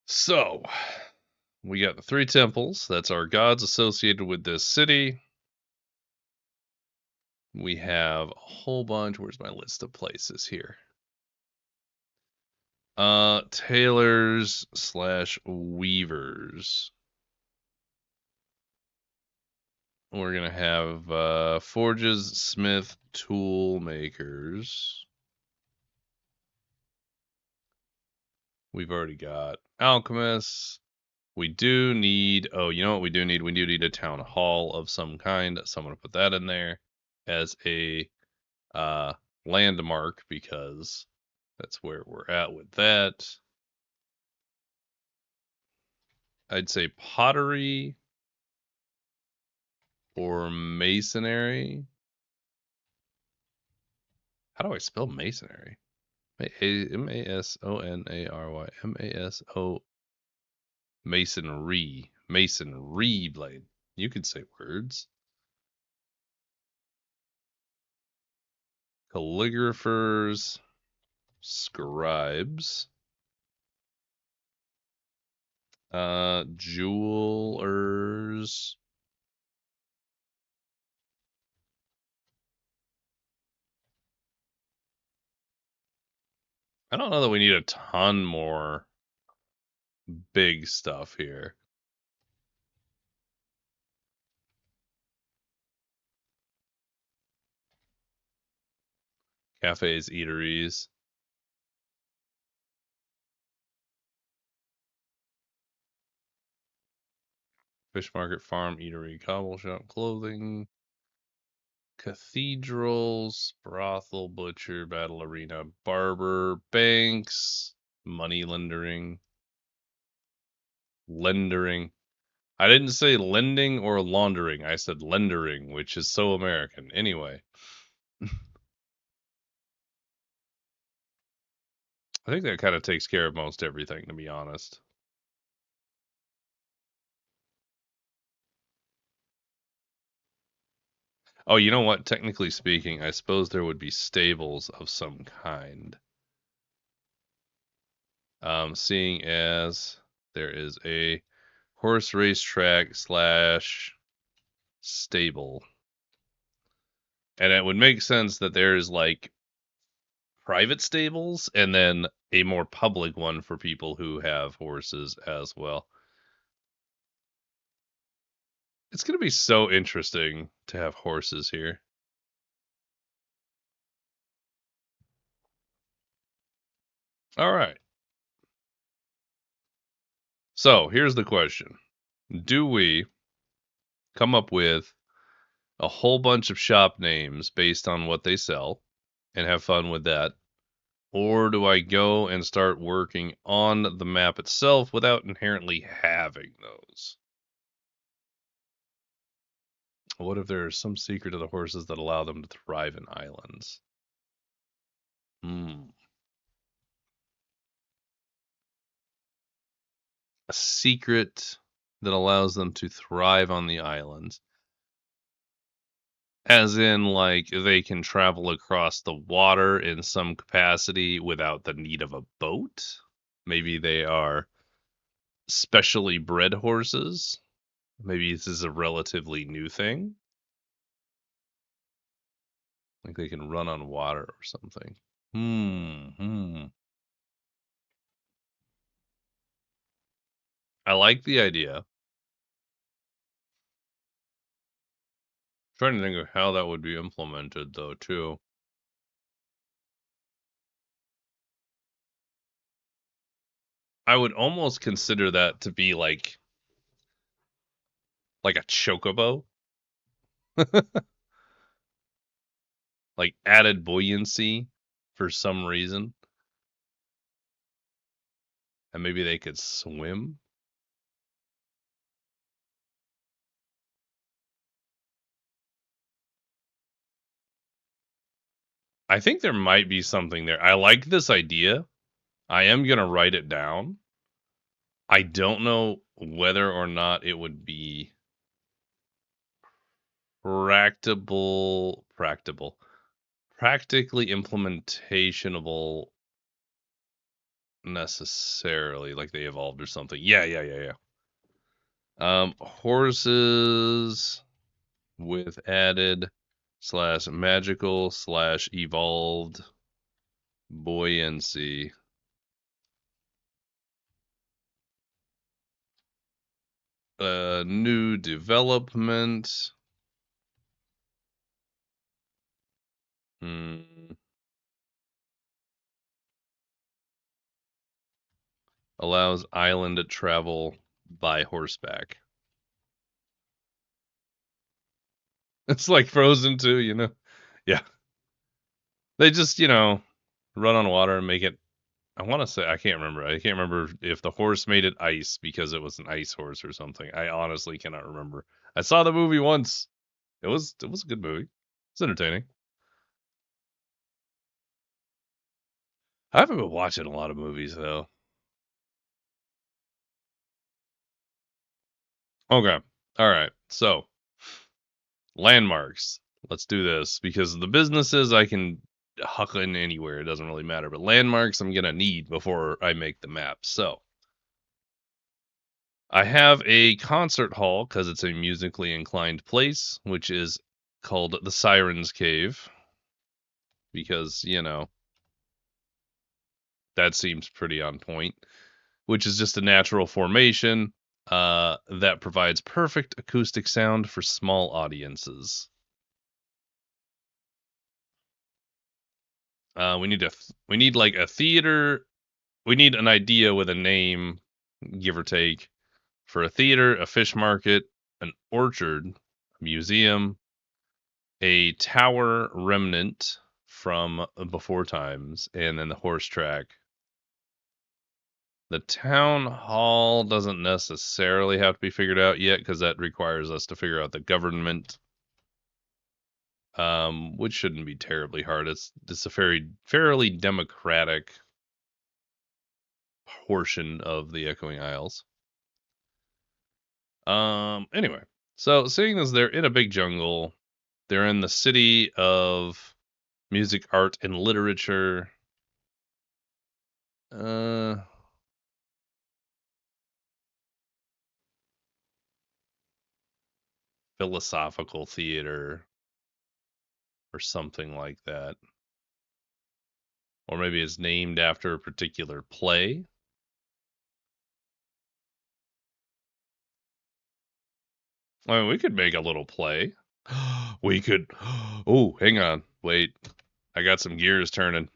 So, we got the three temples. That's our gods associated with this city. We have a whole bunch. Where's my list of places here? Tailors / weavers. We're gonna have forges, smith, tool makers. We've already got alchemists. We do need, oh, you know what we do need? We do need a town hall of some kind. So I'm gonna put that in there as a landmark because that's where we're at with that. I'd say pottery or masonry. How do I spell masonry? Masonary. Maso. Masonry. Masonry blade. You could say words. Calligraphers. Scribes. Jewelers. bars. I don't know that we need a ton more big stuff here. Cafes, eateries. Fish market, farm, eatery, cobble shop, clothing, cathedrals, brothel, butcher, battle arena, barber, banks, money lendering. Lendering. I didn't say lending or laundering. I said lendering, which is so American. Anyway, I think that kind of takes care of most everything, to be honest. Oh, you know what? Technically speaking, I suppose there would be stables of some kind. Seeing as there is a horse racetrack slash stable. And it would make sense that there's like private stables and then a more public one for people who have horses as well. It's going to be so interesting to have horses here. All right. So here's the question. Do we come up with a whole bunch of shop names based on what they sell and have fun with that? Or do I go and start working on the map itself without inherently having those? What if there's some secret to the horses that allow them to thrive in islands? Hmm. A secret that allows them to thrive on the islands. As in, like, they can travel across the water in some capacity without the need of a boat. Maybe they are specially bred horses. Maybe this is a relatively new thing. Like they can run on water or something. I like the idea. Trying to think of how that would be implemented, though, too. I would almost consider that to be like a chocobo, like added buoyancy for some reason, and maybe they could swim. I think there might be something there. I like this idea. I am gonna write it down. I don't know whether or not it would be practically implementationable necessarily, like they evolved or something. Yeah. Horses with added slash magical slash evolved buoyancy. New development. Allows island travel by horseback. It's like Frozen 2, you know? Yeah. They just, run on water and make it. I want to say, I can't remember. I can't remember if the horse made it ice because it was an ice horse or something. I honestly cannot remember. I saw the movie once. It was a good movie. It's entertaining. I haven't been watching a lot of movies though. Okay. All right. So, landmarks. Let's do this because the businesses I can huck in anywhere. It doesn't really matter. But landmarks I'm going to need before I make the map. So, I have a concert hall because it's a musically inclined place, which is called the Siren's Cave. Because, that seems pretty on point, which is just a natural formation that provides perfect acoustic sound for small audiences. We need like a theater. We need an idea with a name, give or take, for a theater, a fish market, an orchard, a museum, a tower remnant from before times, and then the horse track. The town hall doesn't necessarily have to be figured out yet because that requires us to figure out the government, which shouldn't be terribly hard. It's a fairly democratic portion of the Echoing Isles. Anyway, so seeing as they're in a big jungle, they're in the city of music, art, and literature. Philosophical theater or something like that. Or maybe it's named after a particular play. I mean, we could make a little play. We could. Oh, hang on. Wait. I got some gears turning.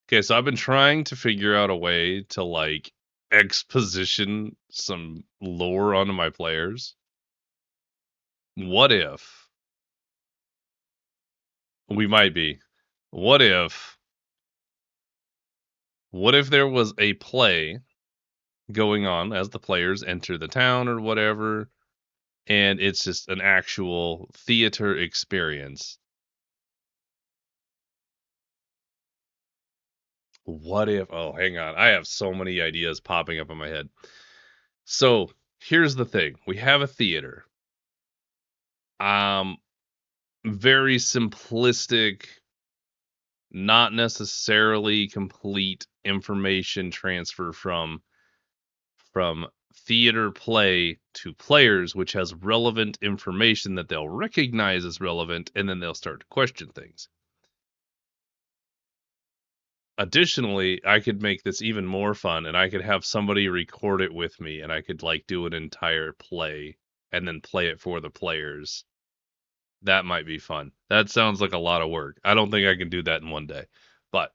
Okay, so I've been trying to figure out a way to, like, exposition some lore onto my players. What if we might be? What if there was a play going on as the players enter the town or whatever, and it's just an actual theater experience? What if, oh, hang on. I have so many ideas popping up in my head. So here's the thing. We have a theater. Um, very simplistic, not necessarily complete information transfer from theater play to players, which has relevant information that they'll recognize as relevant, and then they'll start to question things. Additionally, I could make this even more fun, and I could have somebody record it with me, and I could like do an entire play and then play it for the players. That might be fun. That sounds like a lot of work. I don't think I can do that in one day, but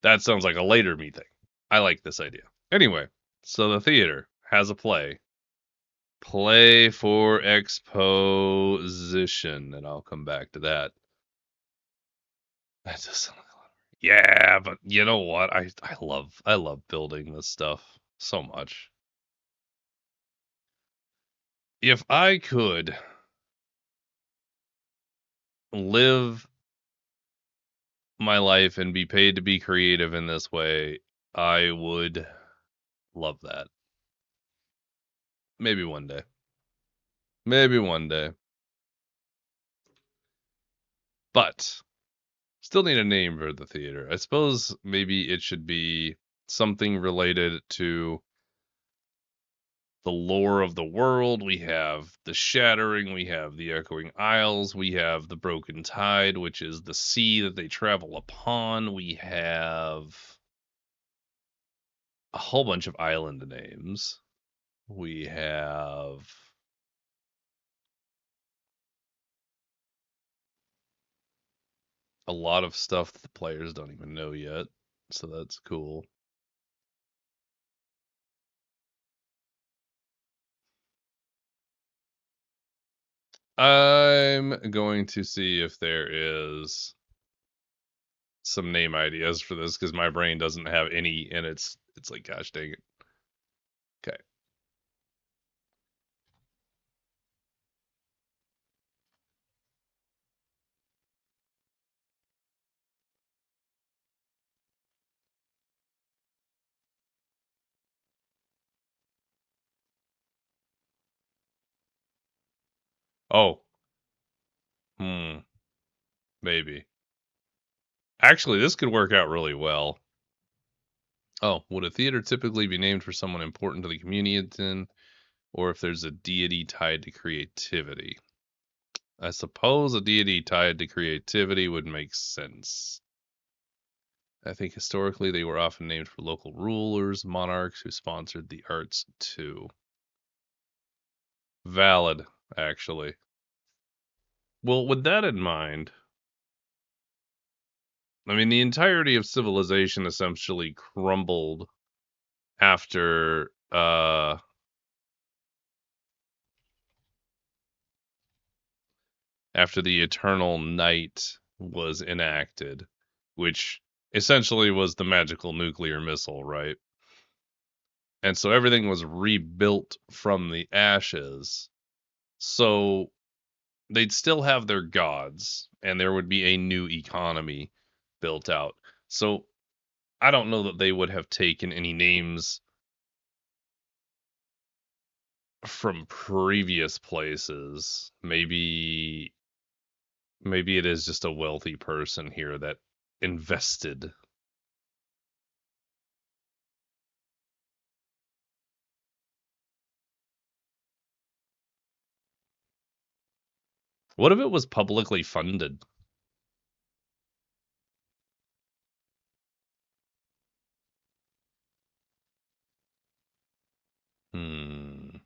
that sounds like a later me thing. I like this idea. Anyway, so the theater has a play. Play for exposition, and I'll come back to that. That does sound like a lot. Yeah, but you know what? I love building this stuff so much. If I could live my life and be paid to be creative in this way, I would love that. Maybe one day. Maybe one day. But still need a name for the theater. I suppose maybe it should be something related to the lore of the world. We have the Shattering, we have the Echoing Isles, we have the Broken Tide, which is the sea that they travel upon. We have a whole bunch of island names. We have a lot of stuff the players don't even know yet, so that's cool. I'm going to see if there is some name ideas for this because my brain doesn't have any, and it's like, gosh dang it. Okay. Oh, maybe. Actually, this could work out really well. Oh, would a theater typically be named for someone important to the community it's in, or if there's a deity tied to creativity? I suppose a deity tied to creativity would make sense. I think historically they were often named for local rulers, monarchs who sponsored the arts too. Valid, actually. Well, with that in mind, I mean, the entirety of civilization essentially crumbled after after the eternal night was enacted, which essentially was the magical nuclear missile, right? And so everything was rebuilt from the ashes. So they'd still have their gods, and there would be a new economy built out. So I don't know that they would have taken any names from previous places. Maybe it is just a wealthy person here that invested. What if it was publicly funded? Hmm.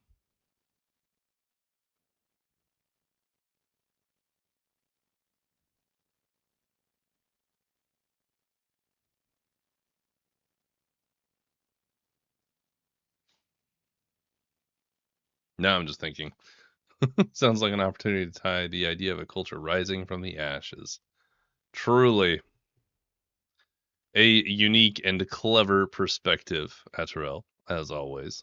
Now I'm just thinking. Sounds like an opportunity to tie the idea of a culture rising from the ashes. Truly a unique and clever perspective, Atterell, as always.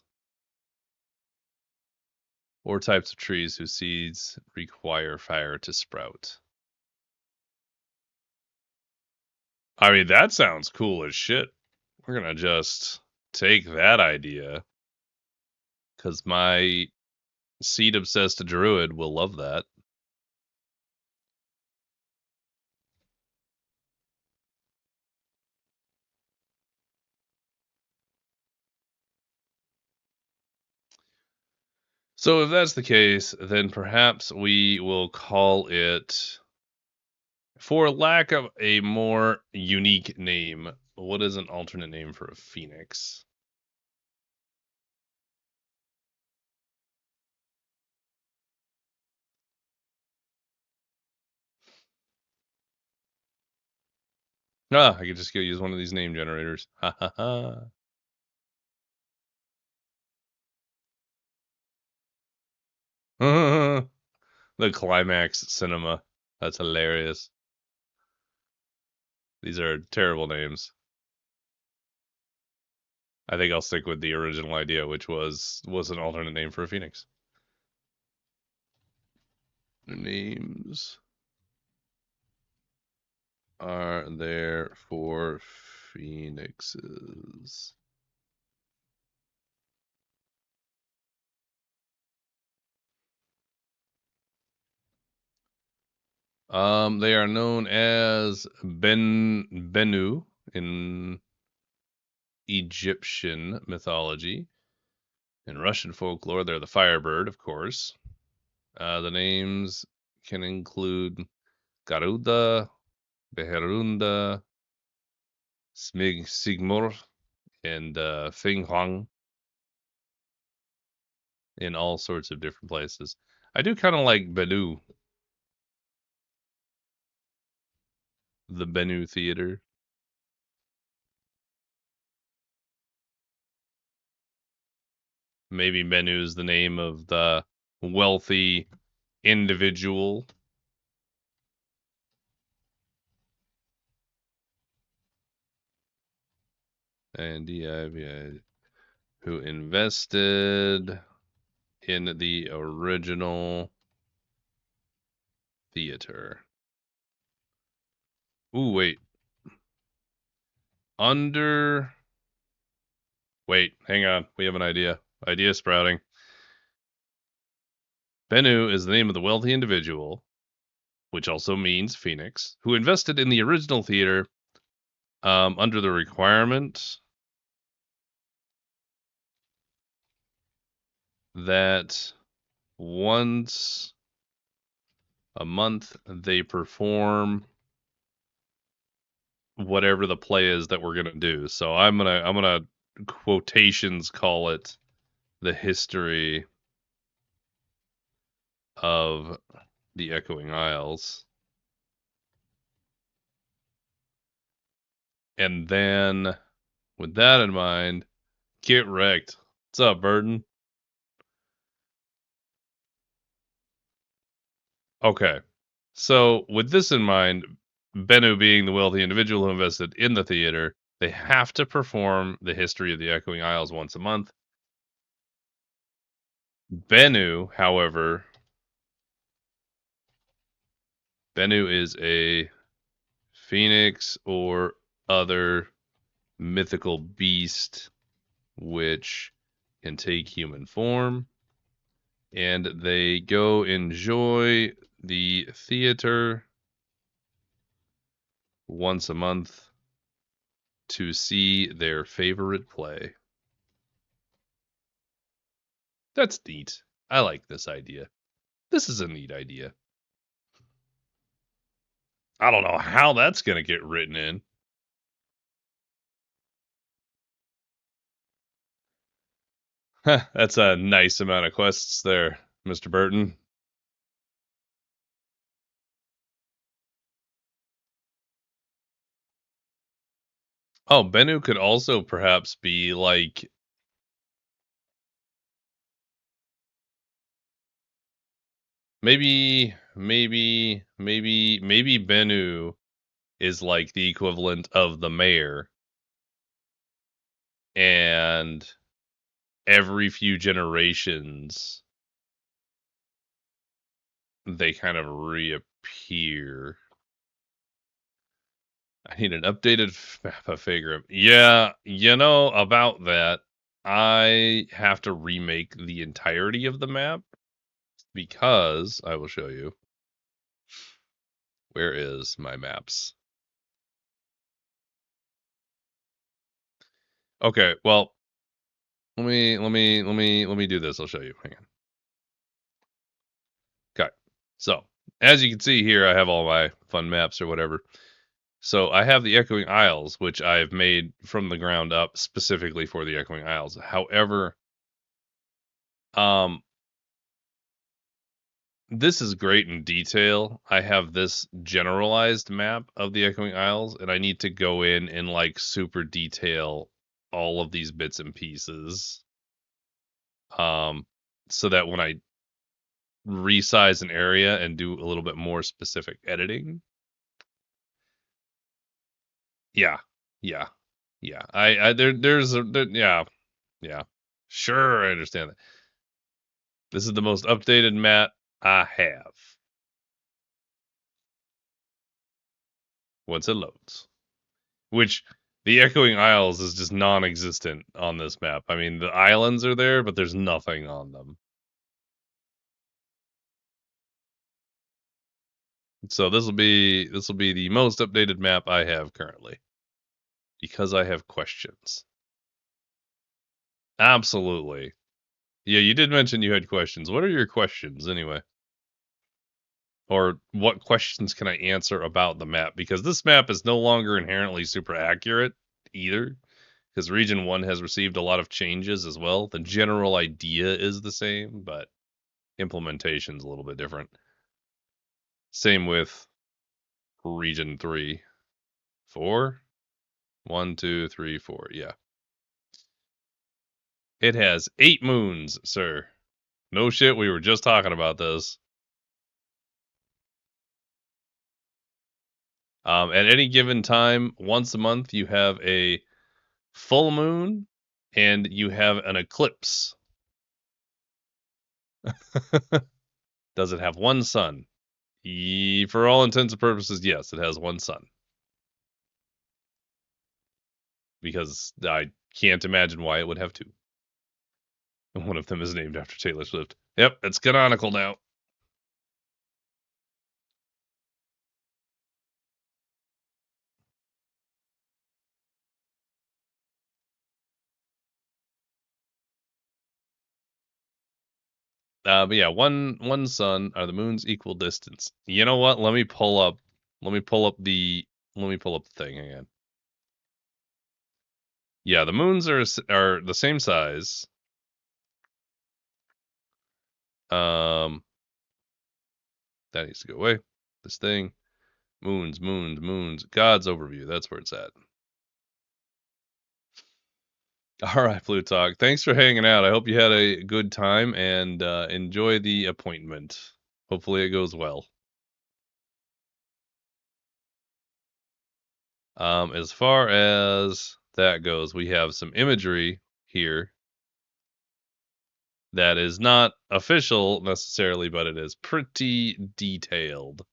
Or types of trees whose seeds require fire to sprout. I mean, that sounds cool as shit. We're gonna just take that idea, because my seed obsessed druid will love that. So if that's the case, then perhaps we will call it, for lack of a more unique name, what is an alternate name for a phoenix? Ah, I could just go use one of these name generators. Ha ha ha. The climax cinema. That's hilarious. These are terrible names. I think I'll stick with the original idea, which was an alternate name for a phoenix. Names are there for phoenixes? They are known as Bennu in Egyptian mythology. In Russian folklore, they're the firebird, of course. The names can include Garuda, Beherunda, Sigmur, and Feng Huang in all sorts of different places. I do kind of like Bennu, the Bennu Theater. Maybe Bennu is the name of the wealthy individual. And DIVI, who invested in the original theater. Ooh, wait. Under. Wait, hang on. We have an idea. Idea sprouting. Bennu is the name of the wealthy individual, which also means Phoenix, who invested in the original theater under the requirement that once a month they perform whatever the play is that we're gonna do. So I'm gonna quotations call it the history of the Echoing Isles. And then with that in mind, get wrecked. What's up, Burden? Okay. So with this in mind, Bennu being the wealthy individual who invested in the theater, they have to perform the history of the Echoing Isles once a month. Bennu, however, Bennu is a phoenix or other mythical beast which can take human form, and they go enjoy the theater once a month to see their favorite play. That's neat. I like this idea. This is a neat idea. I don't know how that's going to get written in. That's a nice amount of quests there, Mr. Burton. Oh, Bennu could also perhaps be like maybe Bennu is like the equivalent of the mayor, and every few generations they kind of reappear. I need an updated map of Faegrimm. Yeah, about that. I have to remake the entirety of the map because I will show you. Where is my maps? Okay, well, let me do this. I'll show you. Hang on. Okay. So, as you can see here, I have all my fun maps or whatever. So, I have the Echoing Isles, which I've made from the ground up specifically for the Echoing Isles. However, um this is great in detail. I have this generalized map of the Echoing Isles, and I need to go in and like super detail all of these bits and pieces. So that when I resize an area and do a little bit more specific editing. Yeah, yeah, yeah. Yeah, yeah. Sure, I understand that. This is the most updated map I have. Once it loads. Which the Echoing Isles is just non-existent on this map. I mean, the islands are there, but there's nothing on them. So this will be the most updated map I have currently because I have questions. Absolutely. Yeah, you did mention you had questions. What are your questions anyway? Or what questions can I answer about the map? Because this map is no longer inherently super accurate either. Because Region 1 has received a lot of changes as well. The general idea is the same, but implementation's a little bit different. Same with Region 3. 4? 1, 2, 3, 4. Yeah. It has 8 moons, sir. No shit, we were just talking about this. At any given time, once a month, you have a full moon and you have an eclipse. Does it have one sun? For all intents and purposes, yes, it has one sun. Because I can't imagine why it would have two. And one of them is named after Taylor Swift. Yep, it's canonical now. But yeah, one sun. Are the moons equal distance? You know what? Let me pull up the thing again. Yeah, the moons are the same size. That needs to go away. This thing. Moons. God's overview. That's where it's at. All right, Plutarch. Thanks for hanging out. I hope you had a good time and enjoy the appointment. Hopefully it goes well. As far as that goes, we have some imagery here that is not official necessarily, but it is pretty detailed.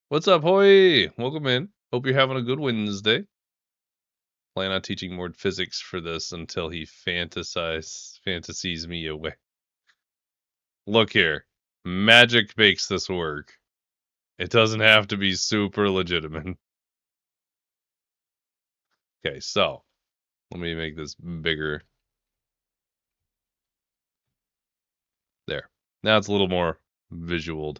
What's up, Hoy? Welcome in. Hope you're having a good Wednesday. Plan on teaching more physics for this until he fantasies me away. Look here. Magic makes this work. It doesn't have to be super legitimate. Okay, so let me make this bigger. There. Now it's a little more visual.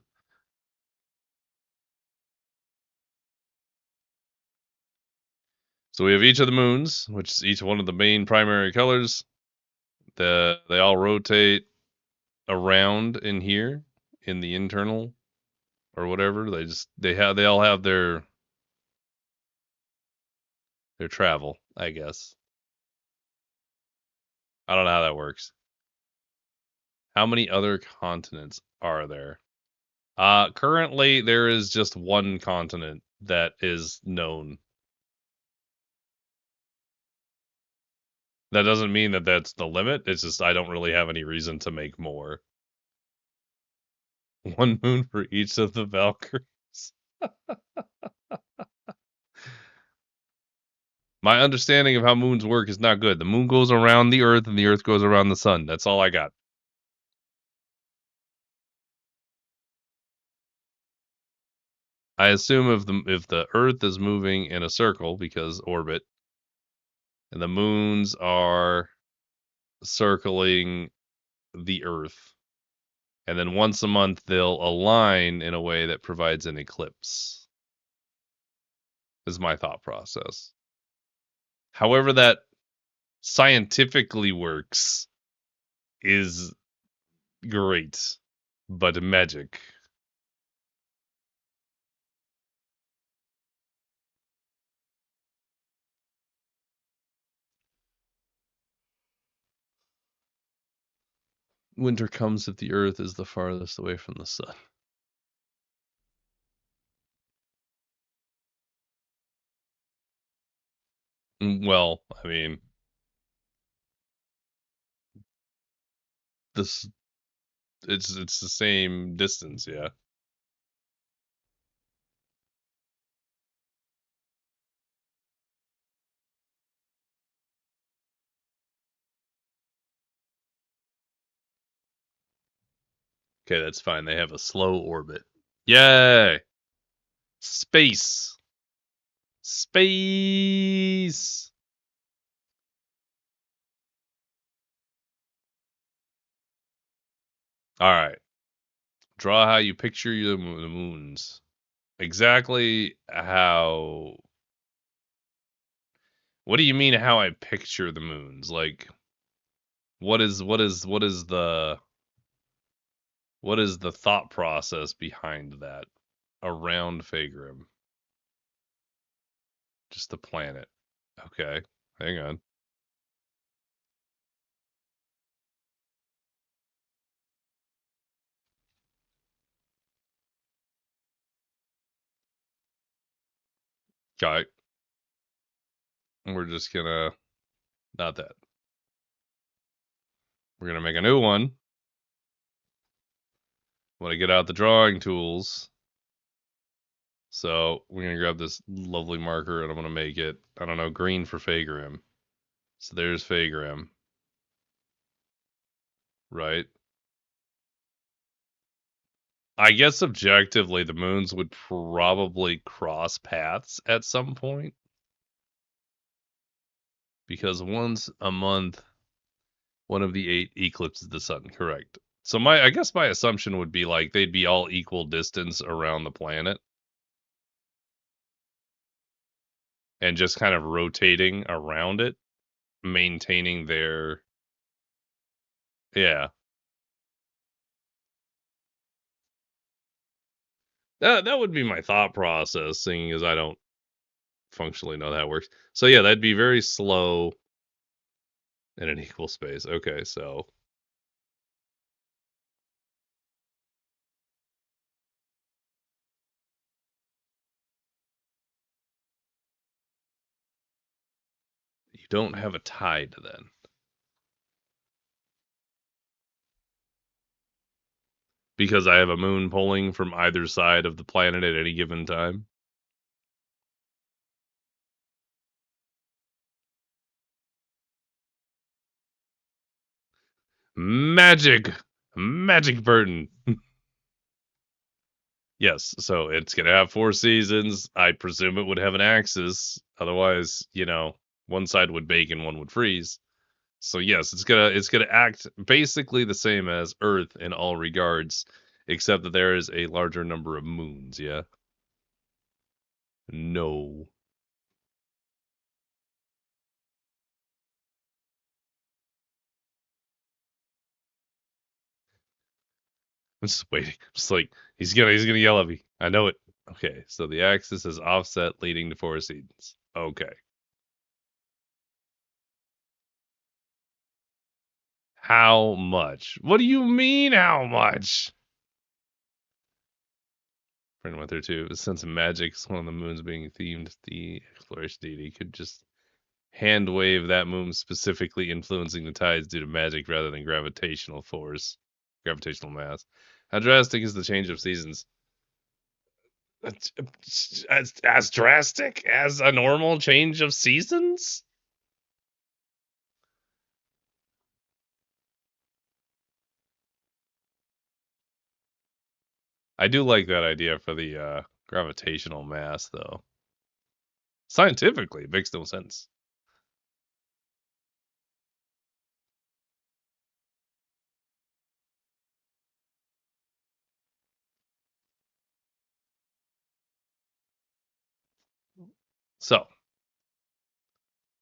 So we have each of the moons, which is each one of the main primary colors. They all rotate around in here in the internal or whatever. They all have their travel, I guess. I don't know how that works. How many other continents are there? Currently there is just one continent that is known. That doesn't mean that that's the limit. It's just I don't really have any reason to make more. One moon for each of the Valkyries. My understanding of how moons work is not good. The moon goes around the Earth and the Earth goes around the sun. That's all I got. I assume if the Earth is moving in a circle because orbit, and the moons are circling the Earth, and then once a month they'll align in a way that provides an eclipse. Is my thought process. However that scientifically works is great, but magic. Winter comes if the Earth is the farthest away from the sun. Well, I mean, this it's the same distance, yeah. Okay, that's fine. They have a slow orbit. Yay! Space. Space. All right. Draw how you picture the moons. Exactly how. What do you mean how I picture the moons? Like, what is the thought process behind that around Faegrimm? Just the planet. Okay, hang on. Okay, we're just gonna not that. We're gonna make a new one. When I get out the drawing tools. So we're gonna grab this lovely marker and I'm gonna make it, I don't know, green for Faegrimm. So there's Faegrimm. Right? I guess objectively the moons would probably cross paths at some point. Because once a month One of the 8 eclipses the sun, correct. So I guess my assumption would be like they'd be all equal distance around the planet. And just kind of rotating around it, maintaining their yeah. That would be my thought process, seeing as I don't functionally know how that works. So yeah, that'd be very slow in an equal space. Okay, so you don't have a tide then. Because I have a moon pulling from either side of the planet at any given time. Magic! Magic Burton! Yes, so it's gonna have 4 seasons. I presume it would have an axis. Otherwise, one side would bake and one would freeze. So yes, it's gonna act basically the same as Earth in all regards, except that there is a larger number of moons. Yeah. No. I'm just waiting. Just like he's gonna yell at me. I know it. Okay, so the axis is offset, leading to 4 seasons. Okay. How much? What do you mean? How much? Friend went there too. A sense of magic is one of the moons being themed. The exploration deity could just hand wave that moon, specifically influencing the tides due to magic rather than gravitational force, gravitational mass. How drastic is the change of seasons? As drastic as a normal change of seasons? I do like that idea for the gravitational mass, though. Scientifically, it makes no sense. So,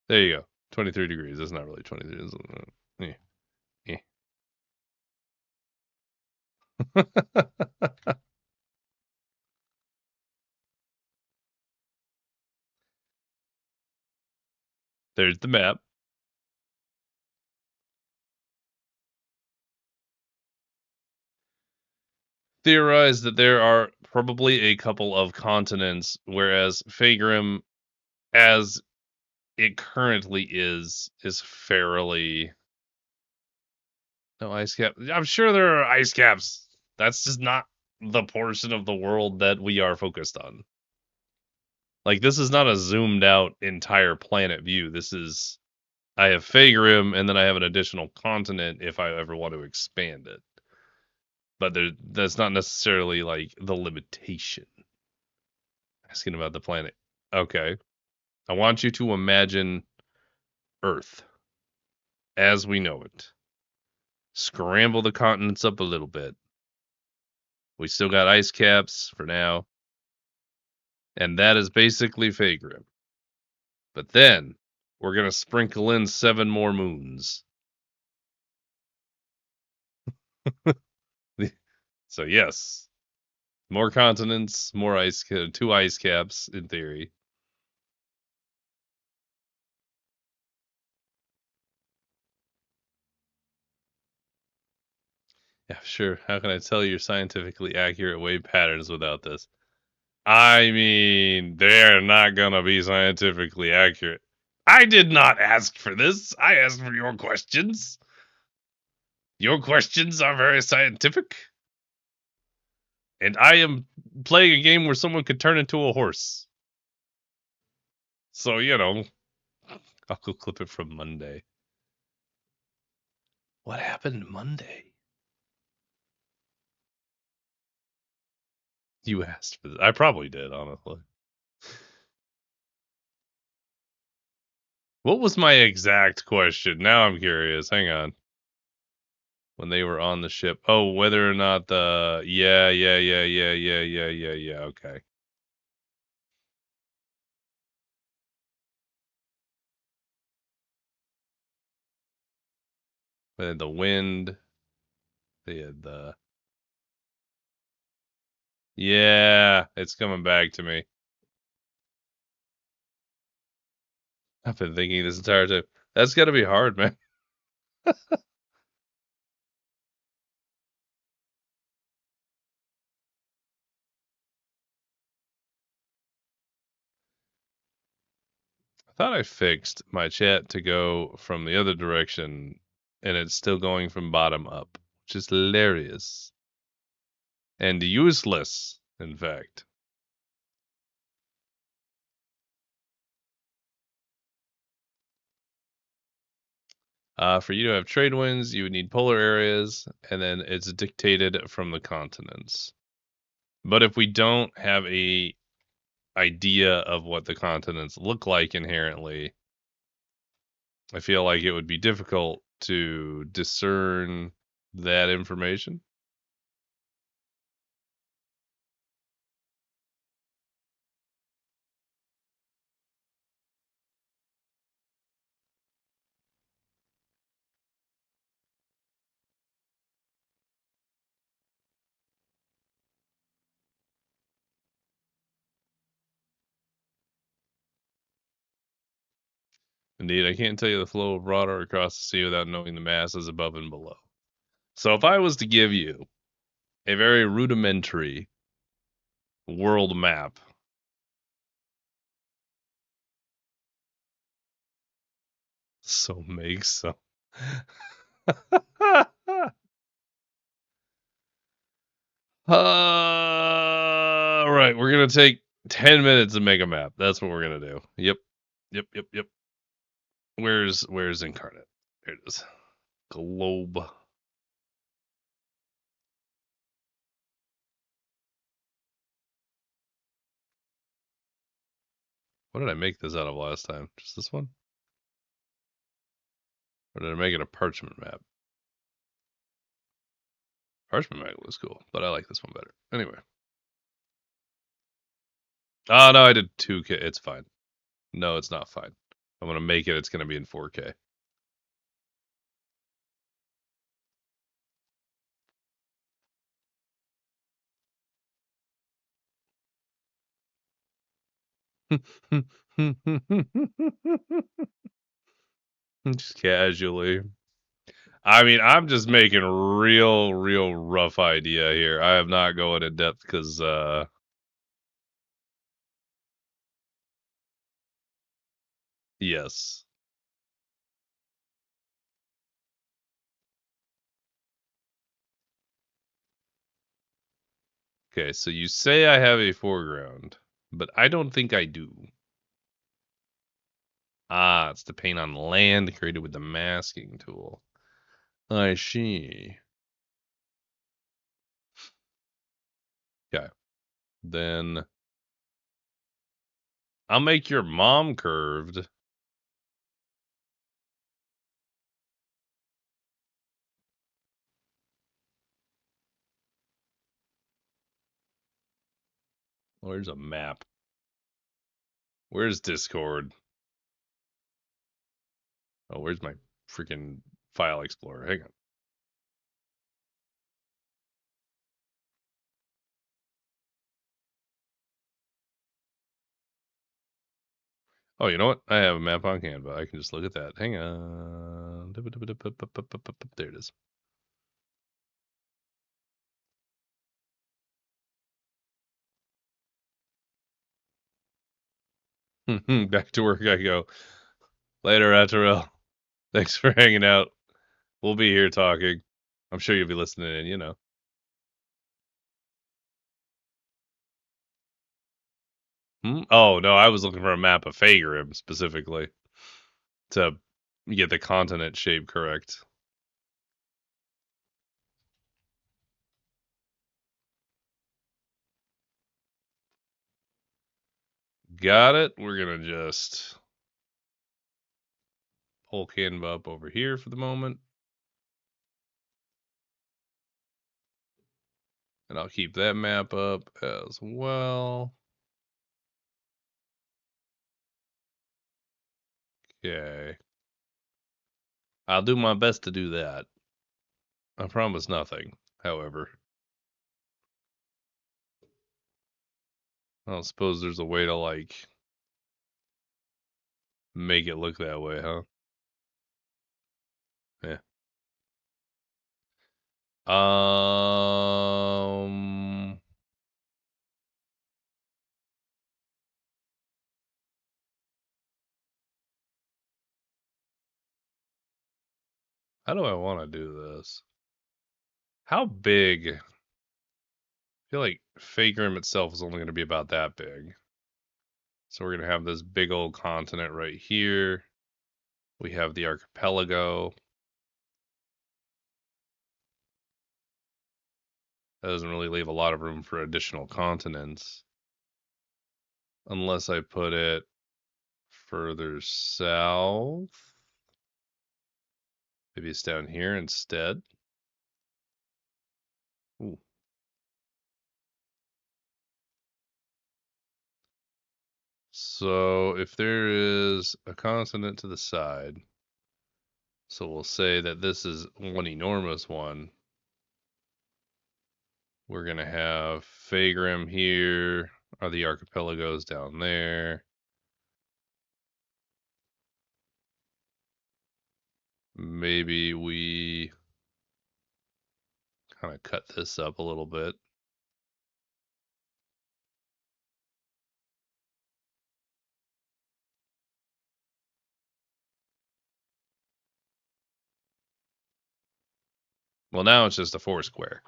there you go. 23 degrees. That's not really 23. Yeah. Yeah. There's the map. Theorize that there are probably a couple of continents, whereas Faegrimm, as it currently is fairly no ice cap. I'm sure there are ice caps. That's just not the portion of the world that we are focused on. Like this is not a zoomed out entire planet view. This is I have Faegrimm and then I have an additional continent if I ever want to expand it. But that's not necessarily like the limitation. Asking about the planet. Okay. I want you to imagine Earth as we know it. Scramble the continents up a little bit. We still got ice caps for now. And that is basically Faegrimm. But then we're going to sprinkle in 7 more moons. So yes, more continents, more 2 ice caps in theory. Yeah, sure. How can I tell your scientifically accurate wave patterns without this? I mean, they're not gonna be scientifically accurate. I did not ask for this. I asked for your questions. Your questions are very scientific. And I am playing a game where someone could turn into a horse. So, I'll go clip it from Monday. What happened Monday? You asked for this. I probably did, honestly. What was my exact question? Now I'm curious. Hang on. when they were on the ship. Oh, whether or not the yeah. Okay. They had the wind. They had the yeah. It's coming back to me. I've been thinking this entire time. That's got to be hard, man. I thought I fixed my chat to go from the other direction, and it's still going from bottom up, which is hilarious and useless, in fact. For you to have trade winds, you would need polar areas, and then it's dictated from the continents. But if we don't have a idea of what the continents look like inherently, I feel like it would be difficult to discern that information. Indeed, I can't tell you the flow of water across the sea without knowing the masses above and below. So if I was to give you a very rudimentary world map, so make some. Right, we're gonna take 10 minutes to make a map. That's what we're gonna do. Yep. Where's Incarnate? There it is. Globe. What did I make this out of last time? Just this one? Or did I make it a parchment map? Parchment map was cool, but I like this one better. Anyway. Oh no, I did 2K. It's fine. No, it's not fine. I'm gonna make it. It's gonna be in 4K. Just casually. I mean, I'm just making real rough idea here. I am not going in depth because, yes. Okay, so you say I have a foreground, but I don't think I do. Ah, it's the paint on land created with the masking tool. I see. Okay, then I'll make your mom curved. Where's a map? Where's Discord? Oh, where's my freaking file explorer? Hang Oh, you know what? I have a map on Canva. I can just look at that. Hang on. There it is. Back to work I go. Later, Atterell. Thanks for hanging out. We'll be here talking. I'm sure you'll be listening in, you know. Oh, no, I was looking for a map of Faegrimm specifically to get the continent shape correct. Got it. We're going to just pull Canva up over here for the moment. And I'll keep that map up as well. Okay. I'll do my best to do that. I promise nothing, however. I don't suppose there's a way to, like, make it look that way, huh? Yeah. How do I want to do this? How big? I feel like Faegrimm itself is only going to be about that big. So we're going to have this big old continent right here. We have the archipelago. That doesn't really leave a lot of room for additional continents. Unless I put it further south. Maybe it's down here instead. Ooh. So if there is a continent to the side, so we'll say that this is one enormous one. We're going to have Faegrimm here, are the archipelagos down there. Maybe we kind of cut this up a little bit. Well, now it's just a 4 square.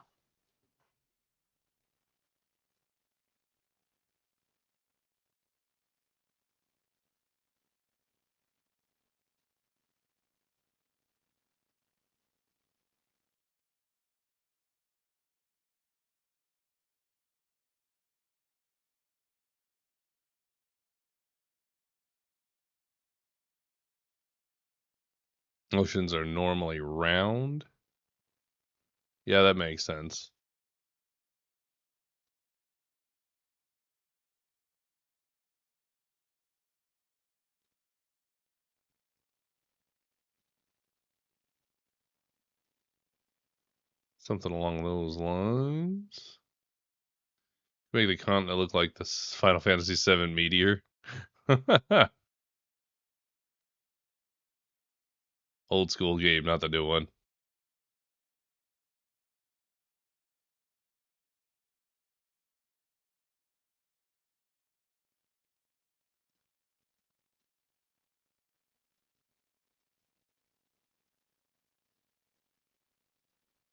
Oceans are normally round. Yeah, that makes sense. Something along those lines. Make the continent look like this Final Fantasy VII meteor. Old school game, not the new one.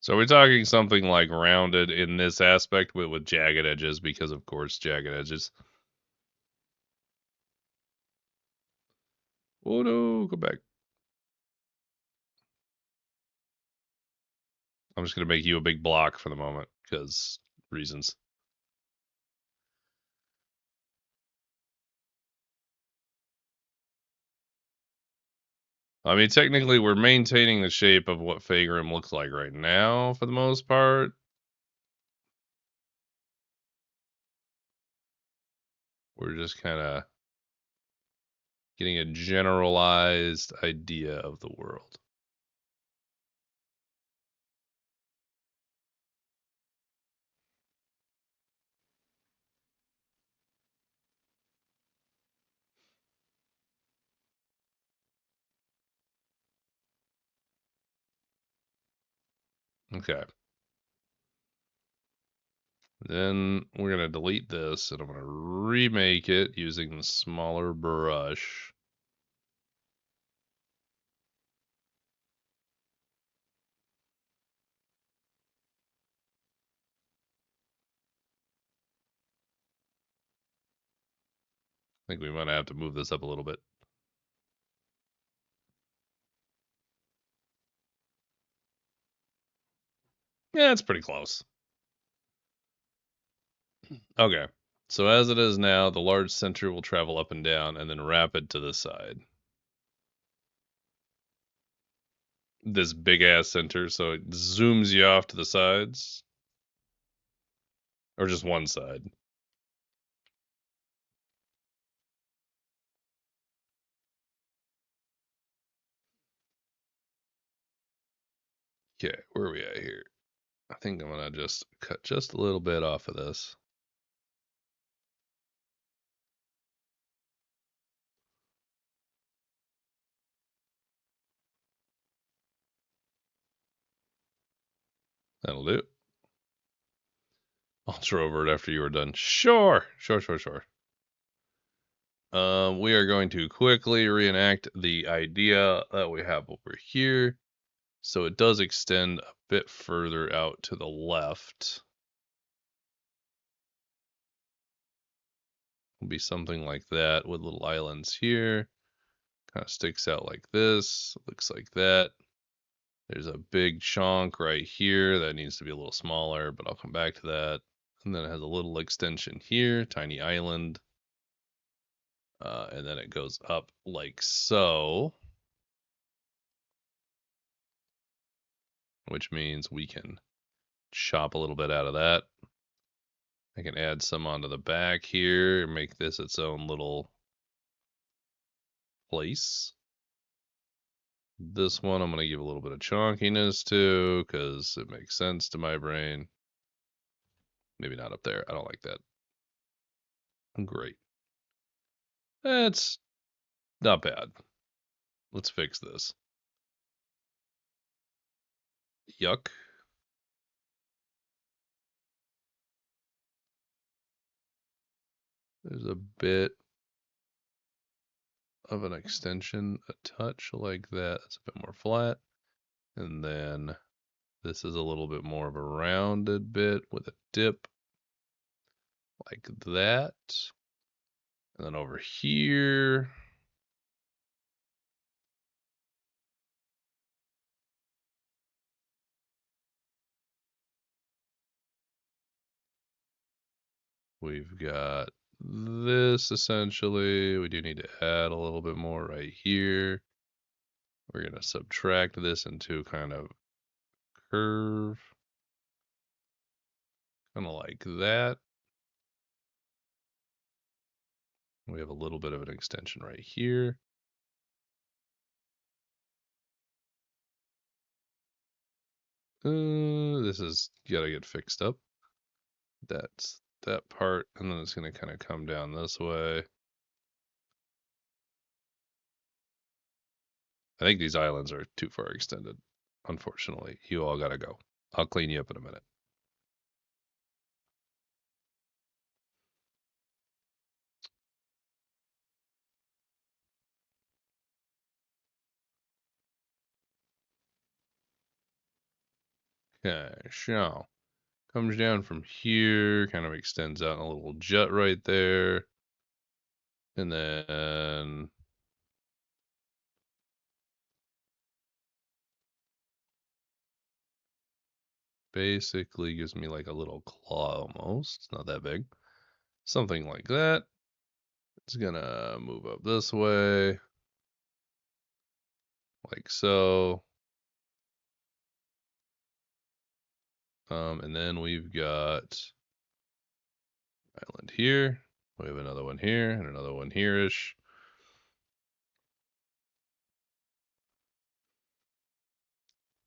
So we're talking something like rounded in this aspect, but with jagged edges, because of course jagged edges. Oh no, go back. I'm just gonna make you a big block for the moment, because reasons. I mean, technically, we're maintaining the shape of what Faegrimm looks like right now, for the most part. We're just kind of getting a generalized idea of the world. Okay. Then we're going to delete this, and I'm going to remake it using the smaller brush. I think we might have to move this up a little bit. Yeah, it's pretty close. Okay. So as it is now, the large center will travel up and down and then rapid to the side. This big ass center, so it zooms you off to the sides. Or just one side? Okay, where are we at here? I think I'm gonna just cut just a little bit off of this. That'll do. I'll throw over it after you are done. Sure. We are going to quickly reenact the idea that we have over here. So it does extend a bit further out to the left. It'll be something like that with little islands here. Kind of sticks out like this. Looks like that. There's a big chunk right here that needs to be a little smaller, but I'll come back to that. And then it has a little extension here, tiny island. And then it goes up like so, which means we can chop a little bit out of that. I can add some onto the back here and make this its own little place. This one I'm going to give a little bit of chunkiness to because it makes sense to my brain. Maybe not up there. I don't like that. Great. That's not bad. Let's fix this. Yuck. There's a bit of an extension, a touch like that. It's a bit more flat. And then this is a little bit more of a rounded bit with a dip like that. And then over here, we've got this essentially. We do need to add a little bit more right here. We're going to subtract this into kind of curve. Kind of like that. We have a little bit of an extension right here. This is gotta get fixed up. That's that part, and then it's gonna kind of come down this way. I think these islands are too far extended. Unfortunately, you all gotta go. I'll clean you up in a minute. Okay, so comes down from here, kind of extends out in a little jut right there, and then basically gives me like a little claw almost. It's not that big. Something like that. It's gonna move up this way, like so. And then we've got island here. We have another one here and another one here-ish.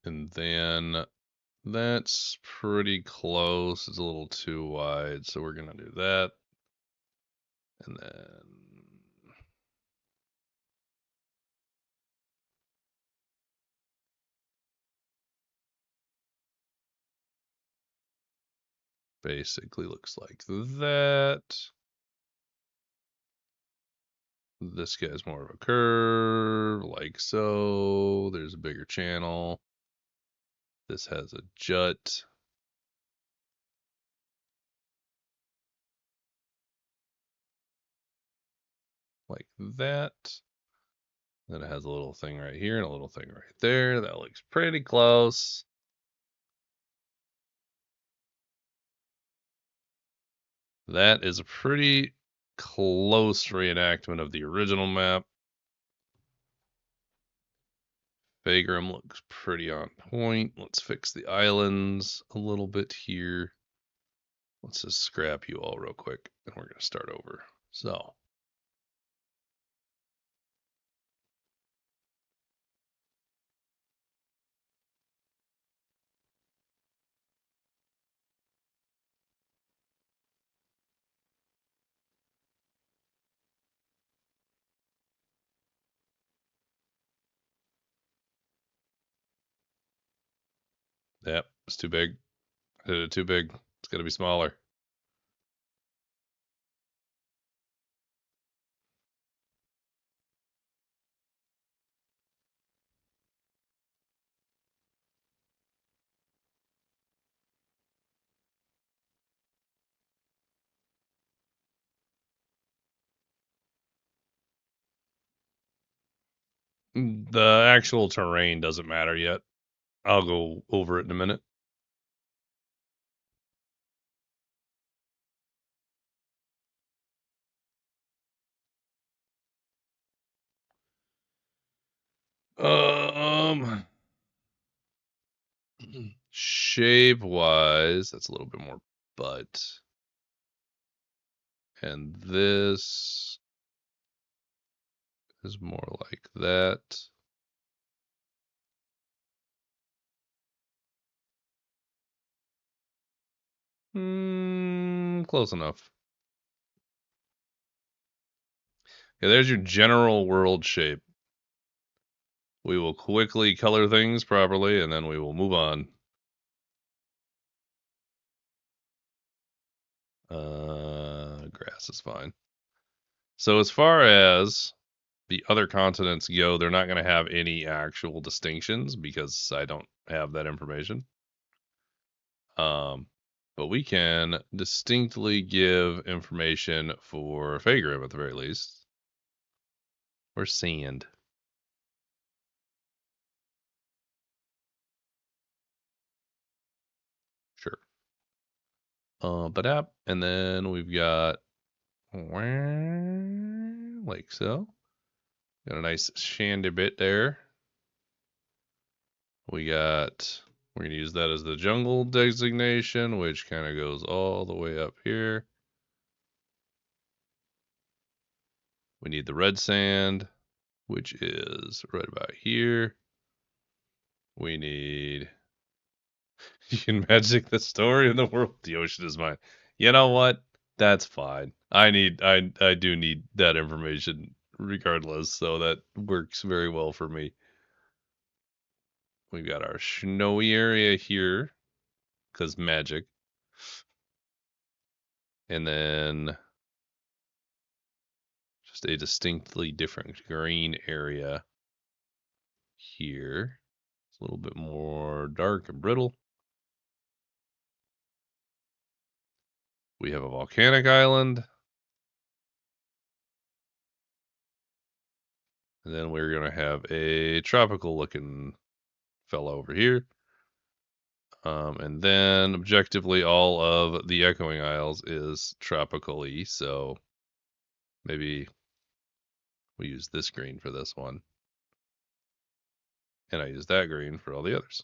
And then that's pretty close. It's a little too wide, so we're gonna do that. And then basically looks like that. This guy's more of a curve, like so. There's a bigger channel. This has a jut. Like that. Then it has a little thing right here and a little thing right there. That looks pretty close. That is a pretty close reenactment of the original map. Faegrimm looks pretty on point. Let's fix the islands a little bit here. Let's just scrap you all real quick, and we're going to start over. So. Yep, it's too big. I did it too big. It's got to be smaller. The actual terrain doesn't matter yet. I'll go over it in a minute. Um, shape wise, that's a little bit more butt. And this is more like that. Close enough. Okay, there's your general world shape. We will quickly color things properly, and then we will move on. Grass is fine. So as far as the other continents go, they're not going to have any actual distinctions because I don't have that information. But we can distinctly give information for Faegrimm at the very least. Where's sand? Sure. But and then we've got like so. Got a nice shandy bit there. We're going to use that as the jungle designation, which kind of goes all the way up here. We need the red sand, which is right about here. We need. You can magic the story in the world. The ocean is mine. You know what? That's fine. I do need that information regardless, so that works very well for me. We've got our snowy area here, because magic. And then just a distinctly different green area here. It's a little bit more dark and brittle. We have a volcanic island. And then we're going to have a tropical looking fellow over here. And then objectively, all of the Echoing Isles is tropically, so maybe we use this green for this one. And I use that green for all the others.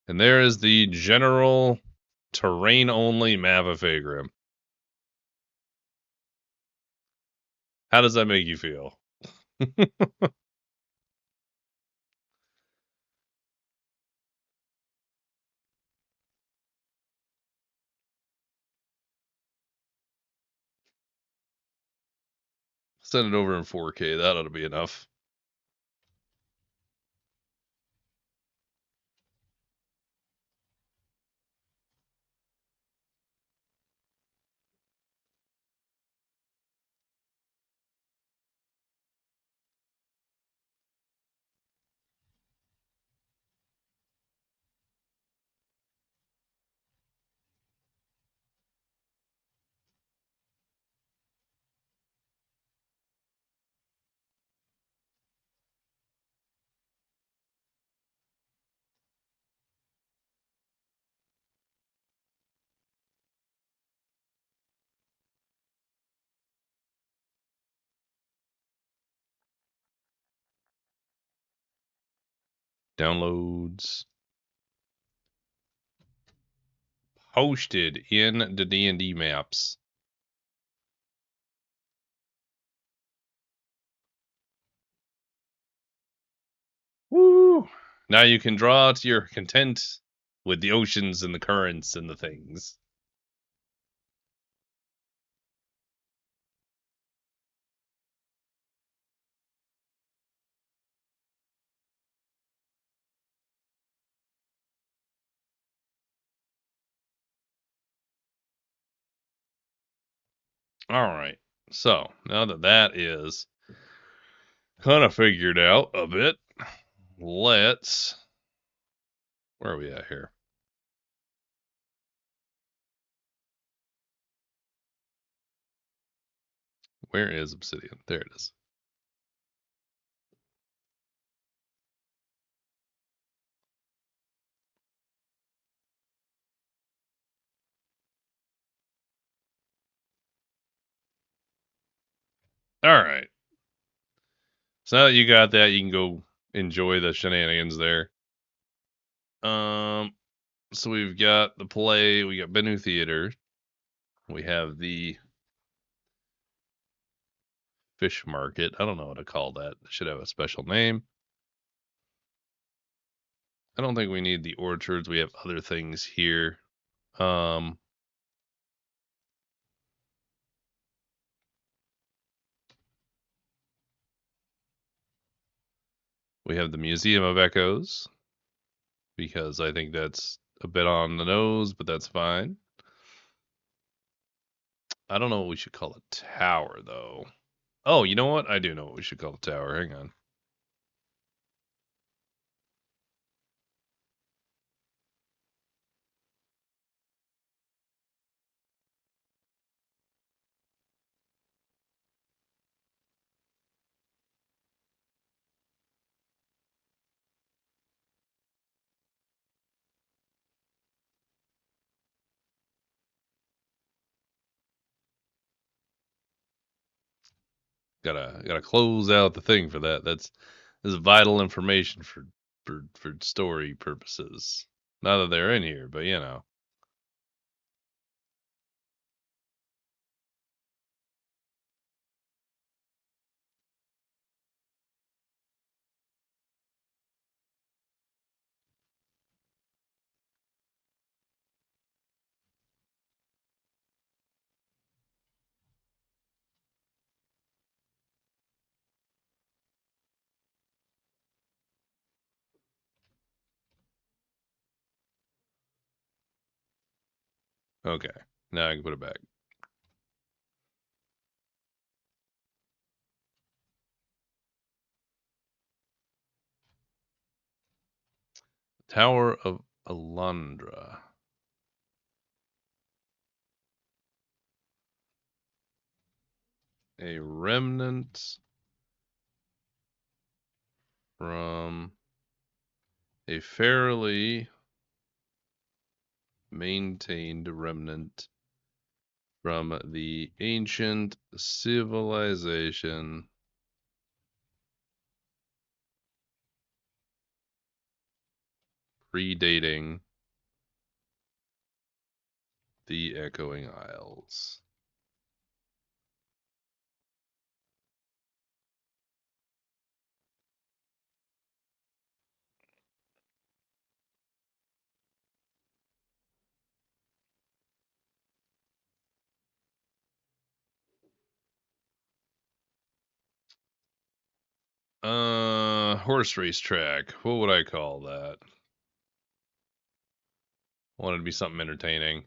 And there is the general terrain only map of Faegrimm. How does that make you feel? Send it over in 4K. That ought to be enough. Downloads. hosted in the D&D maps. Woo! Now you can draw to your content with the oceans and the currents and the things. All right. So now that that is kind of figured out a bit, let's. Where are we at here? Where is obsidian? There it is. All right. So now that you got that, you can go enjoy the shenanigans there. So we've got the play. We got Bennu Theater. We have the fish market. I don't know what to call that. It should have a special name. I don't think we need the orchards. We have other things here. We have the Museum of Echoes, because I think that's a bit on the nose, but that's fine. I don't know what we should call a tower, though. Oh, you know what? I do know what we should call a tower. Hang on. Gotta close out the thing for that. This is vital information for story purposes. Not that they're in here, but you know. Okay, now I can put it back. Tower of Alondra. A remnant from a fairly maintained remnant from the ancient civilization predating the Echoing Isles. Horse race track. What would I call that? Wanted to be something entertaining.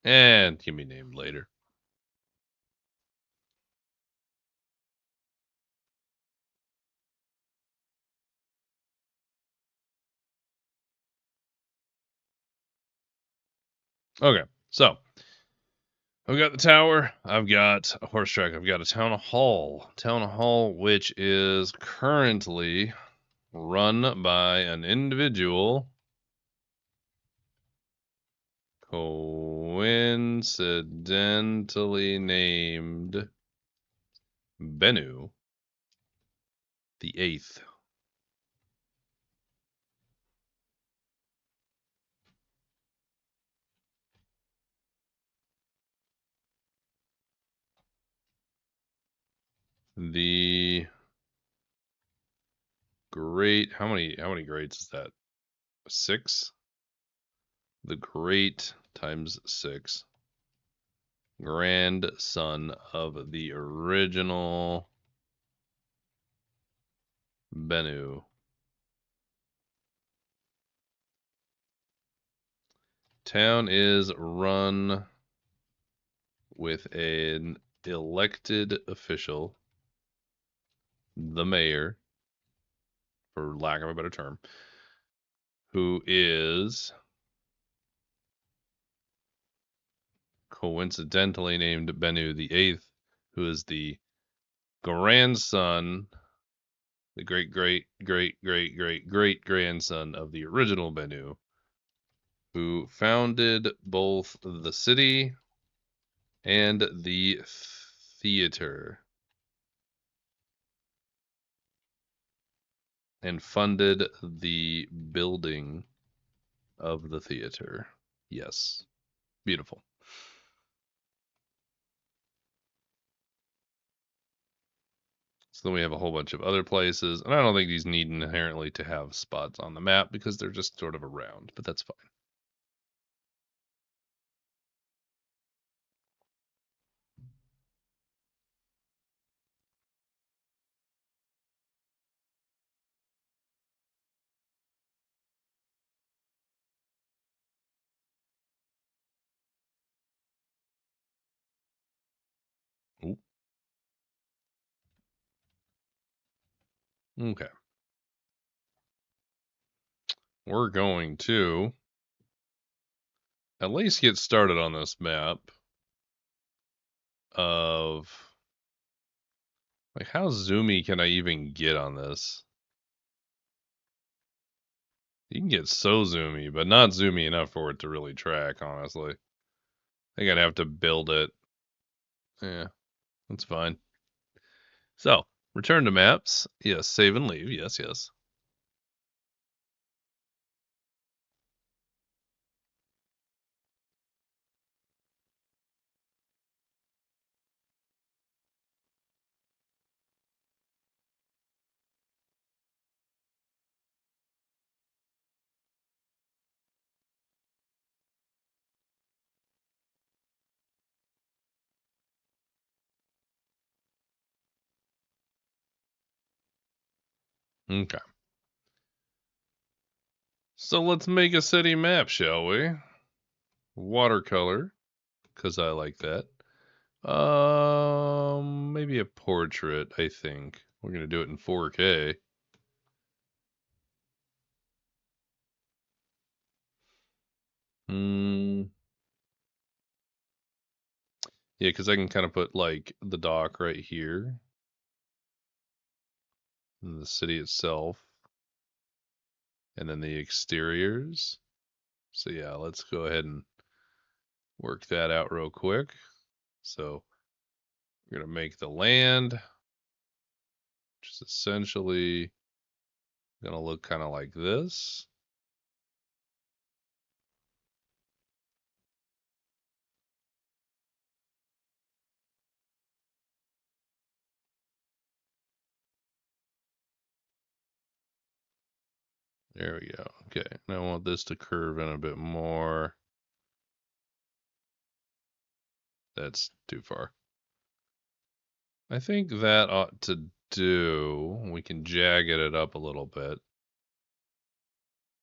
And can be named later. Okay, so I've got the tower. I've got a horse track. I've got a town hall. Town hall, which is currently run by an individual coincidentally named Bennu the Eighth. The great, how many grades is that? 6? The great times 6. Grandson of the original Bennu. Town is run with an elected official, the mayor, for lack of a better term, who is coincidentally named Bennu the Eighth, who is the grandson, the great great great great great great grandson of the original Bennu, who founded both the city and the theater and funded the building of the theater. Yes. Beautiful. So then we have a whole bunch of other places, and I don't think these need inherently to have spots on the map because they're just sort of around, but that's fine. Ooh. Okay. We're going to at least get started on this map of like how zoomy can I even get on this? You can get so zoomy, but not zoomy enough for it to really track, honestly. I think I'd have to build it. Yeah, that's fine. So, return to maps. Yes, save and leave. Yes, yes. Okay. So let's make a city map, shall we? Watercolor, because I like that. Maybe a portrait, I think. We're going to do it in 4K. Hmm. Yeah, because I can kind of put like the dock right here, and the city itself, and then the exteriors. So yeah, let's go ahead and work that out real quick. So we're going to make the land, which is essentially going to look kind of like this. There we go. Okay, now I want this to curve in a bit more. That's too far. I think that ought to do. We can jagged it up a little bit.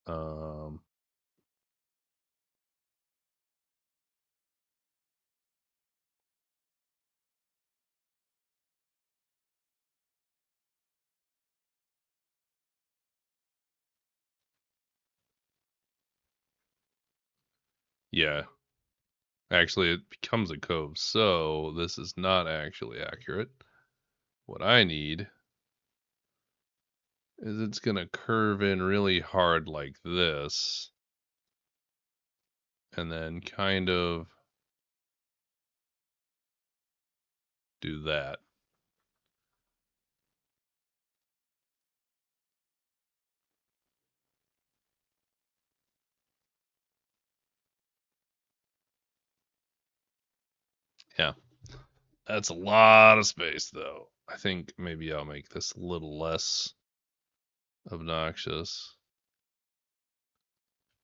Um, yeah. Actually, it becomes a cove, so this is not actually accurate. What I need is it's going to curve in really hard like this, and then kind of do that. Yeah, that's a lot of space, though. I think maybe I'll make this a little less obnoxious.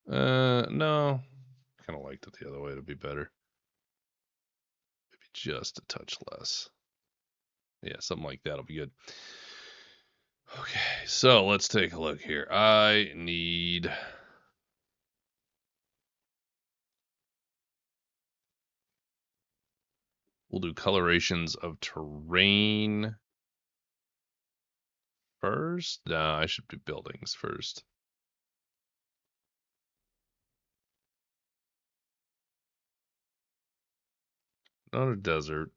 No. Kind of liked it the other way to be better. Maybe just a touch less. Yeah, something like that'll be good. Okay, so let's take a look here. I need... We'll do colorations of terrain first. No, I should do buildings first. Not a desert.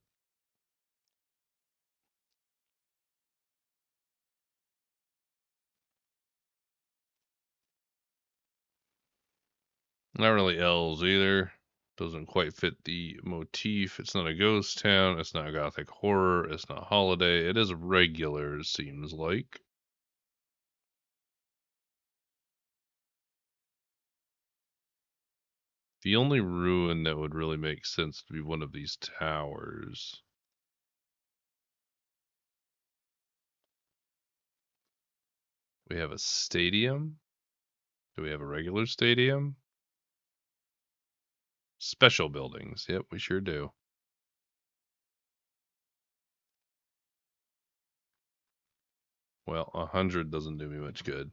Not really elves either. Doesn't quite fit the motif. It's not a ghost town. It's not gothic horror. It's not holiday. It is regular, it seems like. The only ruin that would really make sense to be one of these towers. We have a stadium. Do we have a regular stadium? Special buildings. Yep, we sure do. Well, 100 doesn't do me much good.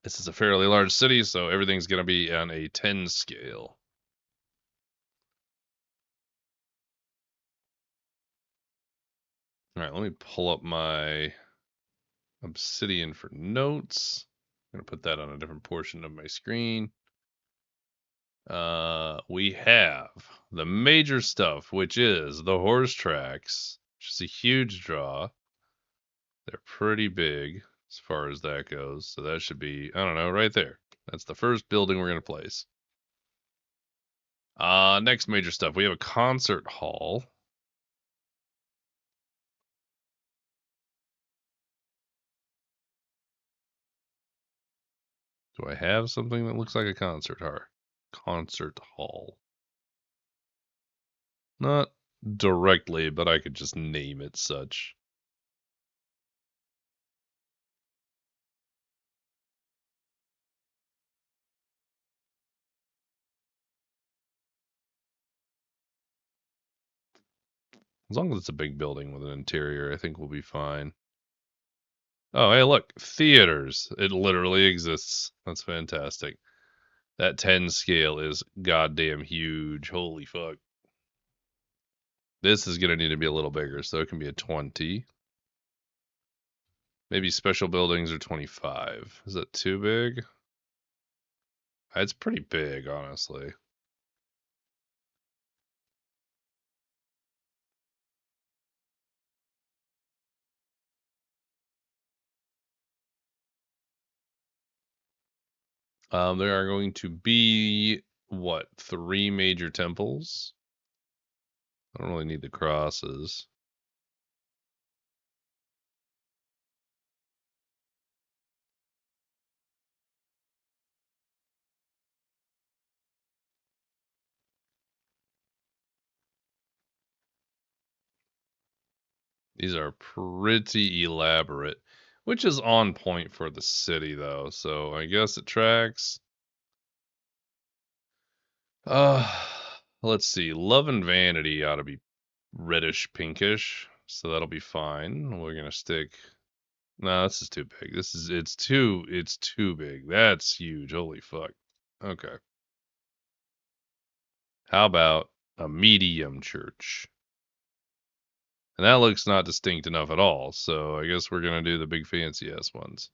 This is a fairly large city, so everything's going to be on a 10 scale. All right, let me pull up my obsidian for notes. I'm going to put that on a different portion of my screen. We have the major stuff, which is the horse tracks, which is a huge draw. They're pretty big as far as that goes. So that should be, I don't know, right there. That's the first building we're going to place. Next major stuff. We have a concert hall. Do I have something that looks like a concert hall? Not directly, but I could just name it such. As long as it's a big building with an interior, I think we'll be fine. Oh, hey, look, theaters. It literally exists. That's fantastic. That 10 scale is goddamn huge. Holy fuck. This is going to need to be a little bigger, so it can be a 20. Maybe special buildings are 25. Is that too big? It's pretty big, honestly. There are going to be, what, 3 major temples? I don't really need the crosses. These are pretty elaborate, which is on point for the city, though, so I guess it tracks. Uh, let's see. Love and Vanity ought to be reddish pinkish, so that'll be fine. We're gonna stick. No, this is too big. It's too big. That's huge. Holy fuck. Okay. How about a medium church? And that looks not distinct enough at all, so I guess we're gonna do the big fancy ass ones.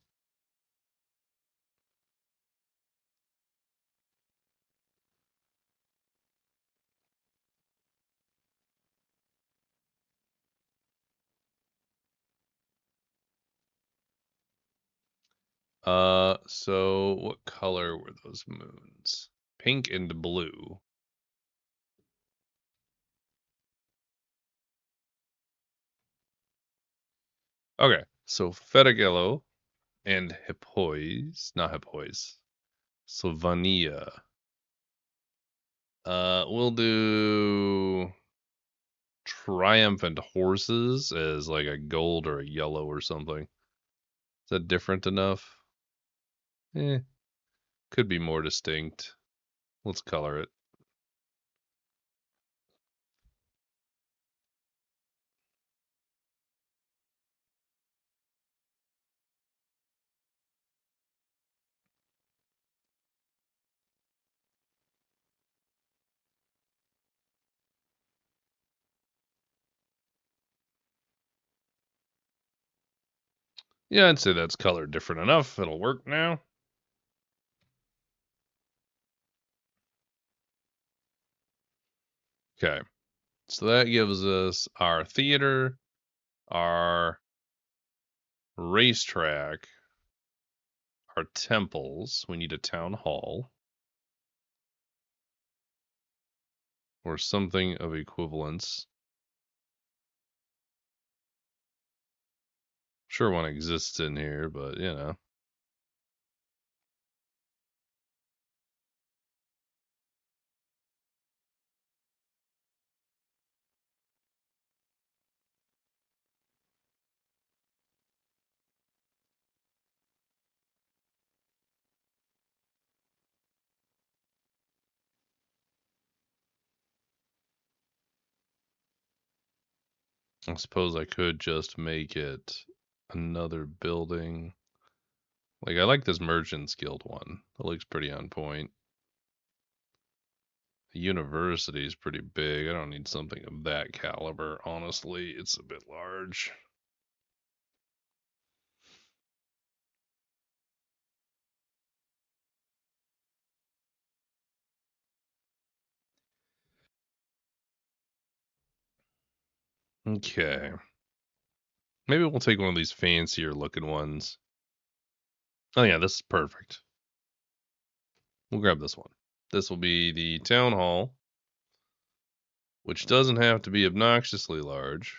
So what color were those moons? Pink and blue. Okay, so Fetagello and Hippois, not Hippois. Sylvania. We'll do Triumphant Horses as like a gold or a yellow or something. Is that different enough? Could be more distinct. Let's color it. Yeah, I'd say that's colored different enough. It'll work now. Okay. So that gives us our theater, our racetrack, our temples. We need a town hall or something of equivalence. Sure, one exists in here, but you know. I suppose I could just make it another building. Like, I like this Merchants Guild one. It looks pretty on point. The university is pretty big. I don't need something of that caliber. Honestly, it's a bit large. Okay. Maybe we'll take one of these fancier looking ones. Oh, yeah, this is perfect. We'll grab this one. This will be the town hall, which doesn't have to be obnoxiously large.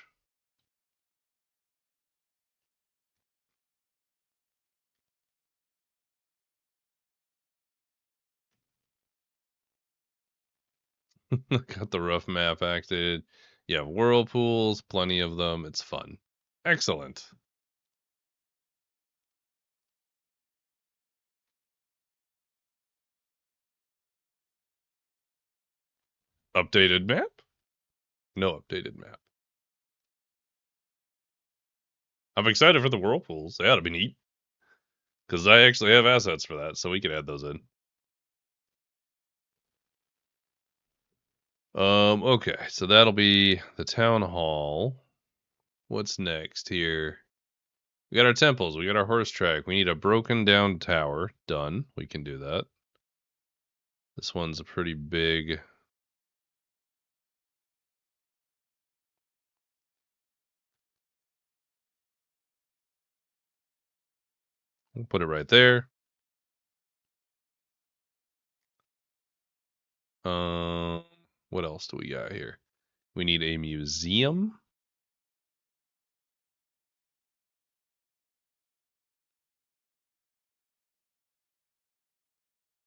Got the rough map acted. You have whirlpools, plenty of them. It's fun. Excellent. Updated map? No updated map. I'm excited for the whirlpools. They ought to be neat. Because I actually have assets for that, so we can add those in. Okay, so that'll be the town hall. What's next here? We got our temples, we got our horse track, we need a broken down tower. Done. We can do that. This one's a pretty big. We'll put it right there. Um, what else do we got here? We need a museum.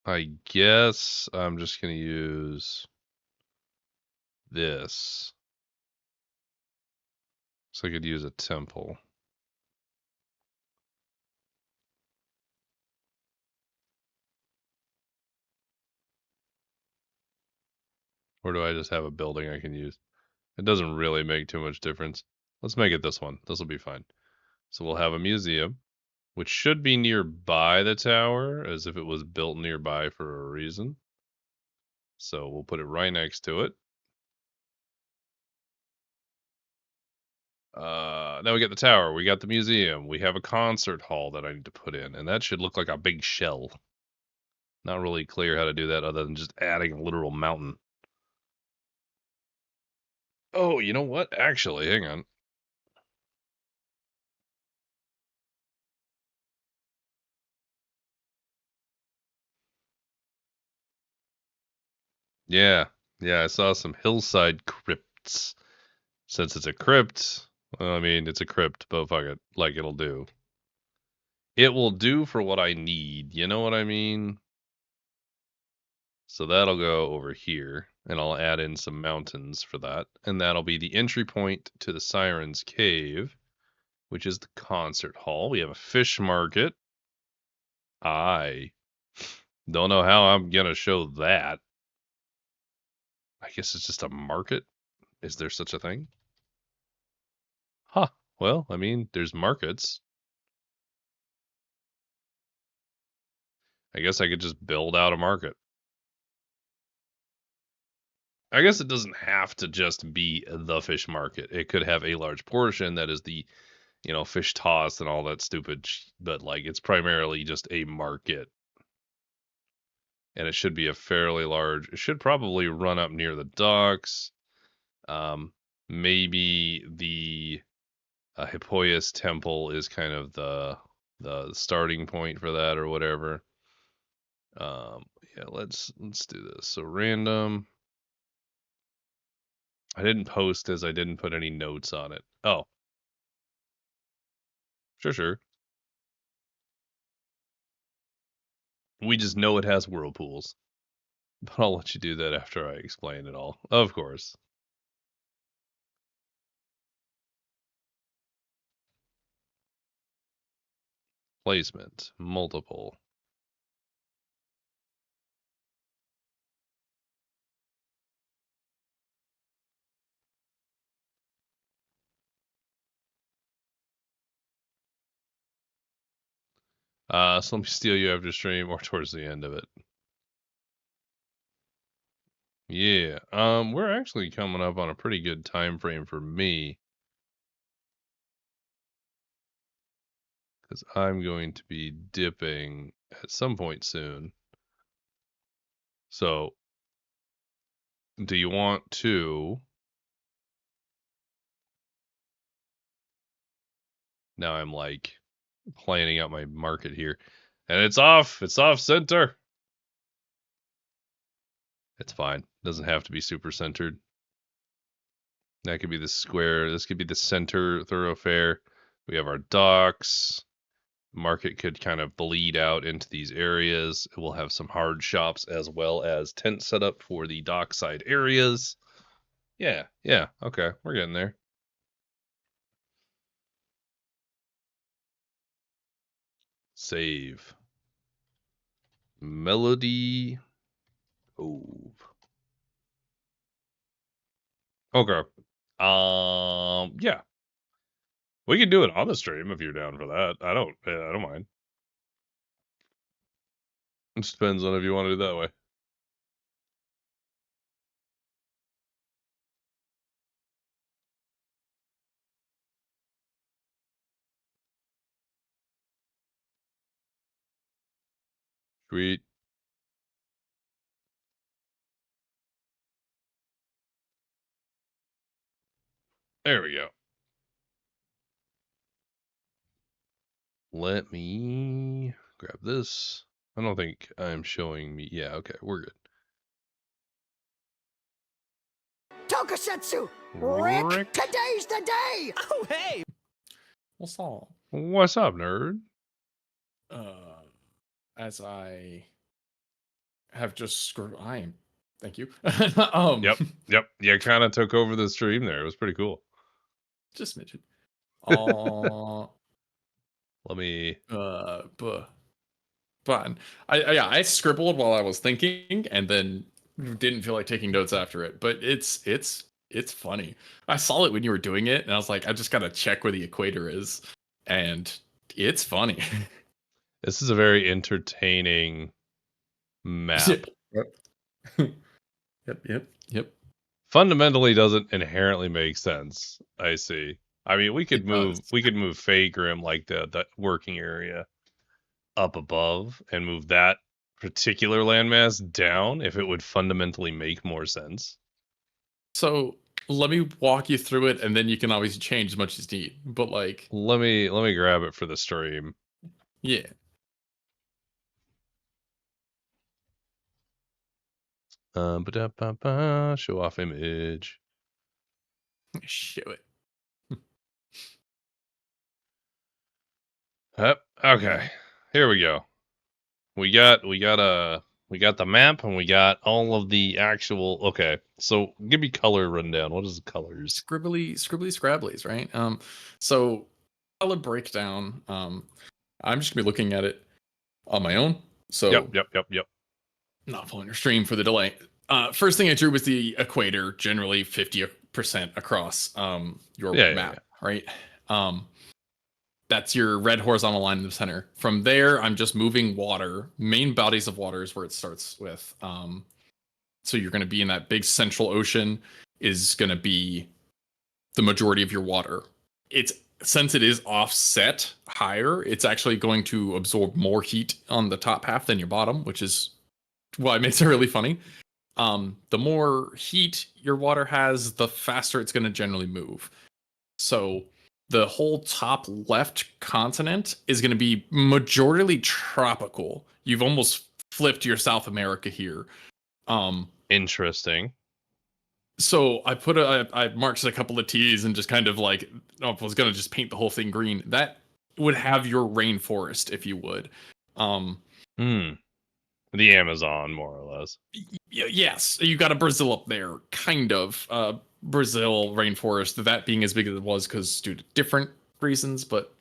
I guess I'm just gonna use this. So I could use a temple. Or do I just have a building I can use? It doesn't really make too much difference. Let's make it this one. This will be fine. So we'll have a museum, which should be nearby the tower, as if it was built nearby for a reason. So we'll put it right next to it. Now we got the tower, we got the museum, we have a concert hall that I need to put in, and that should look like a big shell. Not really clear how to do that other than just adding a literal mountain. Oh, you know what? Actually, hang on. Yeah, yeah, I saw some hillside crypts. Since it's a crypt, well, I mean, it's a crypt, but fuck it. Like, it'll do. It will do for what I need. You know what I mean? So that'll go over here, and I'll add in some mountains for that. And that'll be the entry point to the Siren's Cave, which is the concert hall. We have a fish market. I don't know how I'm going to show that. I guess it's just a market. Is there such a thing? Huh. Well, I mean, there's markets. I guess I could just build out a market. I guess it doesn't have to just be the fish market. It could have a large portion that is the, fish toss and all that stupid, but like it's primarily just a market. And it should be a fairly large, it should probably run up near the docks. Maybe the Hippolytus Temple is kind of the starting point for that or whatever. Yeah, let's do this. So random. I didn't post as I didn't put any notes on it. Oh, sure. We just know it has whirlpools. But I'll let you do that after I explain it all. Of course. Placement. Multiple. So let me steal you after stream or towards the end of it. Yeah. We're actually coming up on a pretty good time frame for me. Because I'm going to be dipping at some point soon. So, do you want to... Now I'm like planning out my market here. And it's off center. It's fine. Doesn't have to be super centered. That could be the square. This could be the center thoroughfare. We have our docks. Market could kind of bleed out into these areas. We'll have some hard shops as well as tent set up for the dockside areas. Yeah. Okay, we're getting there. Save. Melody Cove. Okay. Yeah. We can do it on the stream if you're down for that. I don't mind. It just depends on if you want to do it that way. Sweet. There we go. Let me grab this. I don't think I'm showing me. Yeah, okay, we're good. Tokusatsu! Rick, today's the day! Oh, hey! What's up? What's up, nerd? As I have just screwed. Thank you. Yep. You kind of took over the stream there. It was pretty cool. Just mentioned. Let me. Fun. I scribbled while I was thinking, and then didn't feel like taking notes after it. But it's funny. I saw it when you were doing it, and I was like, I just gotta check where the equator is, and it's funny. This is a very entertaining map. Yep. Fundamentally doesn't inherently make sense. I see. I mean, we could move Faegrimm, like the working area, up above and move that particular landmass down if it would fundamentally make more sense. So let me walk you through it, and then you can always change as much as you need. But like, let me grab it for the stream. Yeah. Show off image. Show it. Yep. Okay. Here we go. We got the map and we got all of the actual. Okay. So give me color rundown. What is the colors? Scribbly scrabblies, right? So color breakdown. I'm just gonna be looking at it on my own. So Yep. not following your stream for the delay. First thing I drew was the equator, generally 50% across your map, right? That's your red horizontal line in the center. From there, I'm just moving water. Main bodies of water is where it starts with. So you're going to be in that big central ocean is going to be the majority of your water. Since it is offset higher, it's actually going to absorb more heat on the top half than your bottom, which is why it makes it really funny. The more heat your water has, the faster it's going to generally move. So the whole top left continent is going to be majorly tropical. You've almost flipped your South America here. Interesting. So I marked a couple of T's and just kind of like, I was going to just paint the whole thing green. That would have your rainforest, if you would. The Amazon, more or less. Yes, you got a Brazil up there, kind of. Brazil rainforest, that being as big as it was because due to different reasons, but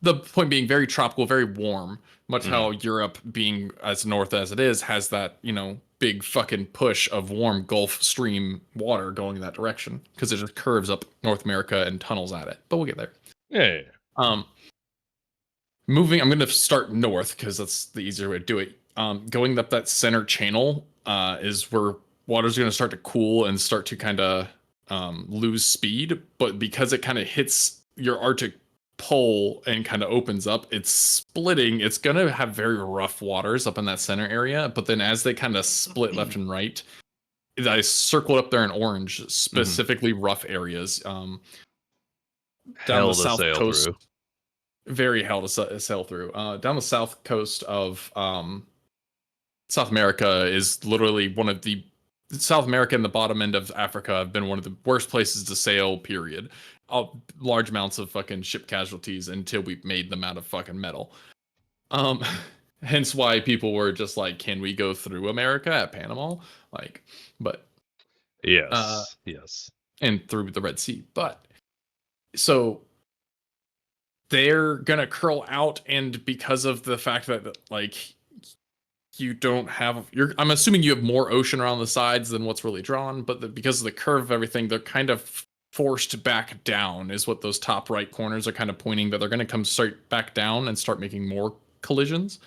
the point being very tropical, very warm, much how Europe being as north as it is has that, big fucking push of warm Gulf Stream water going in that direction because it just curves up North America and tunnels at it. But we'll get there. Yeah. I'm going to start north because that's the easier way to do it. Going up that center channel is where water's going to start to cool and start to kind of lose speed. But because it kind of hits your Arctic pole and kind of opens up, it's splitting. It's going to have very rough waters up in that center area. But then as they kind of split left and right, I circled up there in orange, specifically rough areas. Down the south coast. Through. Very hell to sail through. Down the south coast of South America is literally one of the South America and the bottom end of Africa have been one of the worst places to sail, period. Large amounts of fucking ship casualties until we've made them out of fucking metal. Hence why people were just like, can we go through America at Panama? Yes. And through the Red Sea. But so they're gonna curl out, and because of the fact that you don't have I'm assuming you have more ocean around the sides than what's really drawn, but because of the curve of everything, they're kind of forced back down is what those top right corners are kind of pointing, that they're going to come straight back down and start making more collisions.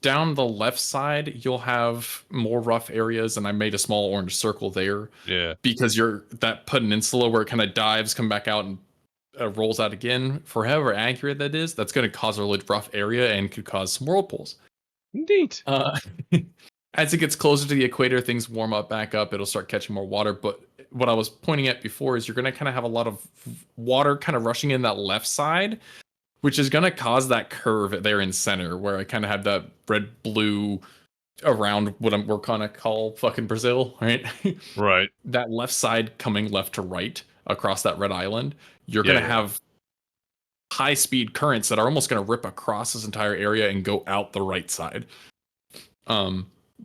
Down the left side, you'll have more rough areas, and I made a small orange circle there. Yeah. Because you're that peninsula where it kind of dives, come back out, and rolls out again. For however accurate that is, that's going to cause a really rough area and could cause some whirlpools. Neat. As it gets closer to the equator, things warm up back up. It'll start catching more water. But what I was pointing at before is you're going to kind of have a lot of water kind of rushing in that left side, which is going to cause that curve there in center where I kind of have that red-blue around what we're going to call fucking Brazil, right? Right. That left side coming left to right across that red island, you're going to have high-speed currents that are almost going to rip across this entire area and go out the right side.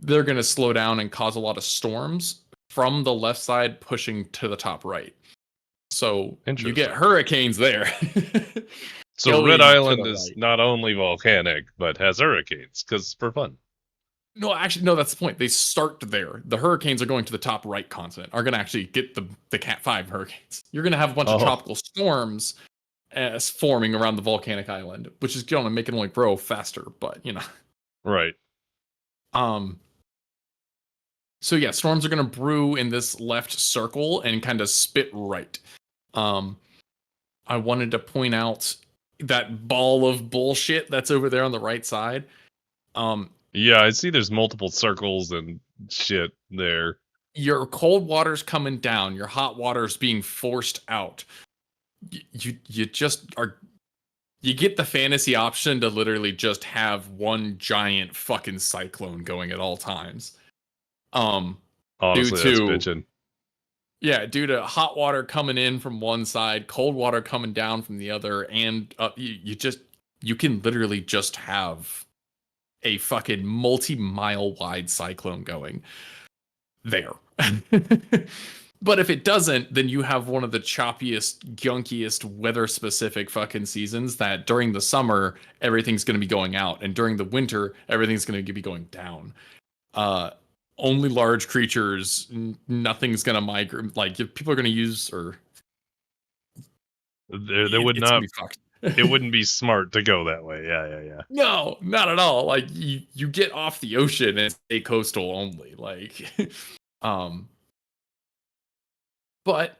They're going to slow down and cause a lot of storms from the left side pushing to the top right. So you get hurricanes there. So Red Island is not only volcanic, but has hurricanes, because for fun. No, actually, no, that's the point. They start there. The hurricanes are going to the top right continent, are going to actually get the Cat 5 hurricanes. You're going to have a bunch of tropical storms forming around the volcanic island, which is going to make it only grow faster, but, Right. So yeah, storms are going to brew in this left circle and kind of spit right. I wanted to point out that ball of bullshit that's over there on the right side. Yeah, I see there's multiple circles and shit there. Your cold water's coming down. Your hot water's being forced out. You just are... You get the fantasy option to literally just have one giant fucking cyclone going at all times. Due Honestly, that's to bitching. due to hot water coming in from one side, cold water coming down from the other, and you can literally just have a fucking multi-mile wide cyclone going there. But if it doesn't, then you have one of the choppiest, gunkiest, weather-specific fucking seasons that during the summer, everything's going to be going out, and during the winter, everything's going to be going down. Uh, Only large creatures, nothing's going to migrate. Like, if people are going to use, or There would it's going not. to be fucked. It wouldn't be smart to go that way. Yeah. No, not at all. Like, you get off the ocean and stay coastal only. Like, um, but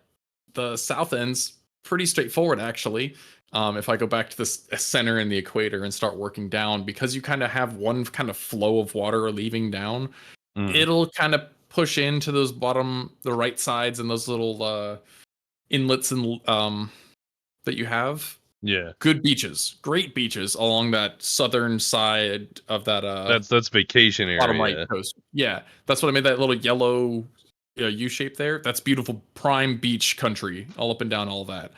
the south end's pretty straightforward, actually. If I go back to the center in the equator and start working down, because you kind of have one kind of flow of water leaving down, it'll kind of push into those the right sides and those little inlets and that you have. Yeah. Good beaches, great beaches along that southern side of that. That's vacation area. Bottom right coast. Yeah, that's what I made. That little yellow U shape there. That's beautiful prime beach country, all up and down all that.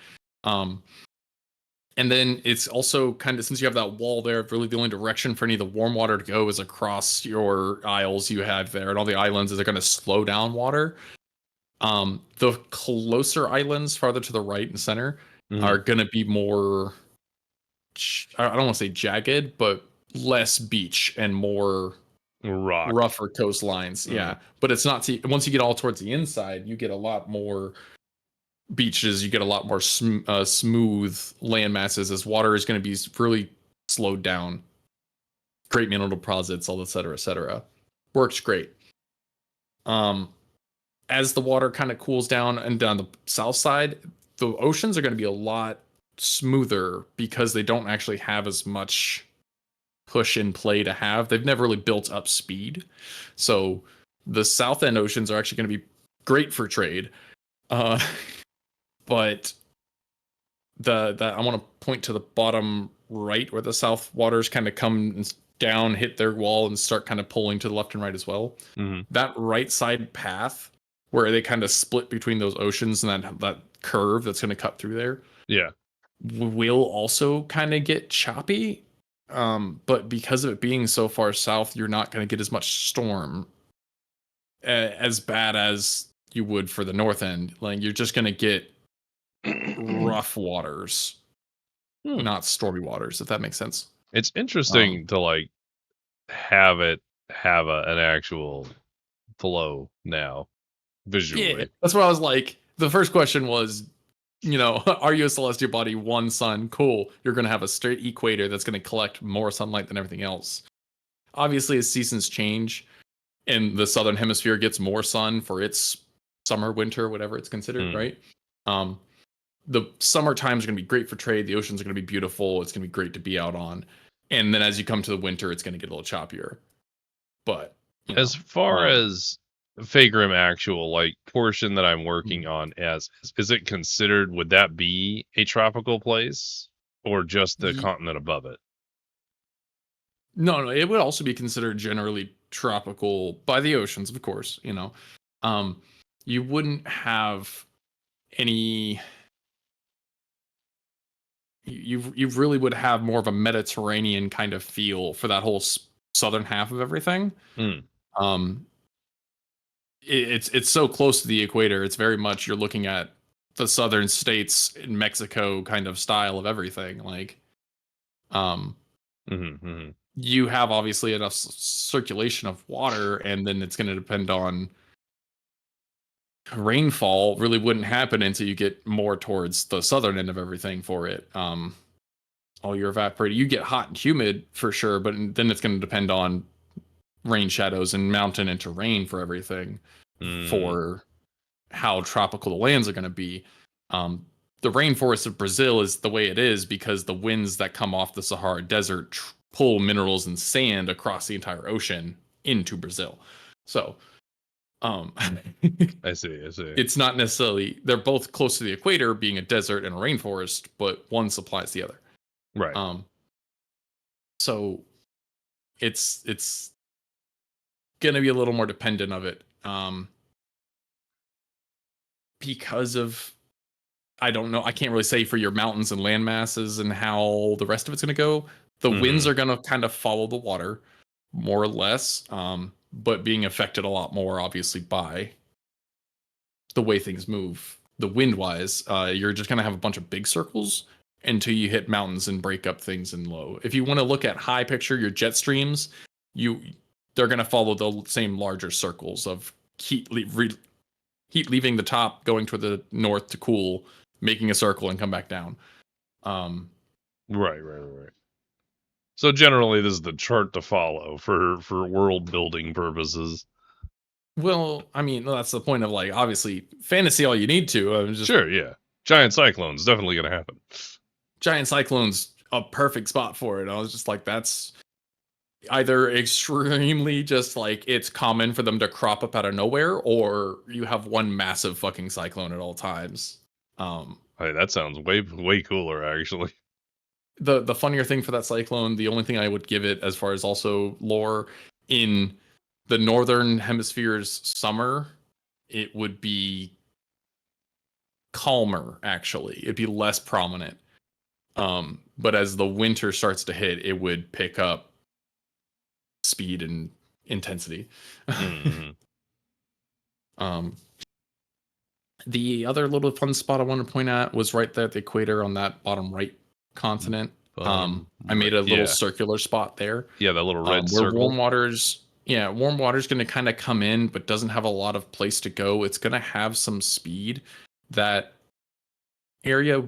And then it's also kind of, since you have that wall there, really the only direction for any of the warm water to go is across your isles you have there, and all the islands are going to slow down water. The closer islands, farther to the right and center, are going to be more, I don't want to say jagged, but less beach and more rougher coastlines. Yeah, but it's not. Once you get all towards the inside, you get a lot more beaches. You get a lot more smooth land masses, as water is going to be really slowed down. Great mineral deposits, all et cetera. Works great. As the water kind of cools down and down the south side, the oceans are going to be a lot smoother because they don't actually have as much push in play to have. They've never really built up speed. So the south end oceans are actually going to be great for trade. But I want to point to the bottom right where the south waters kind of come down, hit their wall, and start kind of pulling to the left and right as well. That right side path where they kind of split between those oceans and that curve that's going to cut through there. Yeah. Will also kind of get choppy. But because of it being so far south, you're not going to get as much storm as bad as you would for the north end. Like, you're just going to get rough waters, not stormy waters, if that makes sense. It's interesting to like have an actual flow now visually. Yeah, that's what I was like. The first question was, are you a celestial body, one sun? Cool. You're going to have a straight equator that's going to collect more sunlight than everything else. Obviously, as seasons change and the southern hemisphere gets more sun for its summer, winter, whatever it's considered, right? The summertime is going to be great for trade. The oceans are going to be beautiful. It's going to be great to be out on. And then as you come to the winter, it's going to get a little choppier. But as far as Faegrimm actual like portion that I'm working on, is it considered, would that be a tropical place or just the continent above it? No, it would also be considered generally tropical by the oceans, of course. You wouldn't have any. You really would have more of a Mediterranean kind of feel for that whole southern half of everything. It's so close to the equator. It's very much, you're looking at the southern states in Mexico kind of style of everything. Like, you have obviously enough circulation of water, and then it's going to depend on rainfall. Really wouldn't happen until you get more towards the southern end of everything for it. All your evaporating, you get hot and humid for sure, but then it's going to depend on rain shadows and mountain and terrain for everything, for how tropical the lands are going to be. The rainforest of Brazil is the way it is because the winds that come off the Sahara Desert pull minerals and sand across the entire ocean into Brazil. So, I see. It's not necessarily, they're both close to the equator, being a desert and a rainforest, but one supplies the other. Right. So it's going to be a little more dependent of it. Because of, I don't know, I can't really say for your mountains and land masses and how the rest of it's going to go. The winds are going to kind of follow the water more or less, but being affected a lot more obviously by the way things move. The wind wise, you're just going to have a bunch of big circles until you hit mountains and break up things in low. If you want to look at high picture, your jet streams, they're going to follow the same larger circles of heat leaving the top, going to the north to cool, making a circle and come back down. Right. So generally, this is the chart to follow for world building purposes. Well, I mean, that's the point of, like, obviously fantasy all you need to. Sure, yeah. Giant cyclones definitely going to happen. Giant cyclones, a perfect spot for it. I was just like, that's either extremely just like it's common for them to crop up out of nowhere, or you have one massive fucking cyclone at all times. Hey, that sounds way cooler, actually. The funnier thing for that cyclone, the only thing I would give it as far as also lore, in the northern hemisphere's summer, it would be calmer, actually. It'd be less prominent. But as the winter starts to hit, it would pick up speed and intensity. Mm-hmm. The other little fun spot I want to point out was right there at the equator on that bottom right continent. I made a little circular spot there. Yeah, that little red where circle. warm water's going to kind of come in, but doesn't have a lot of place to go. It's going to have some speed. That area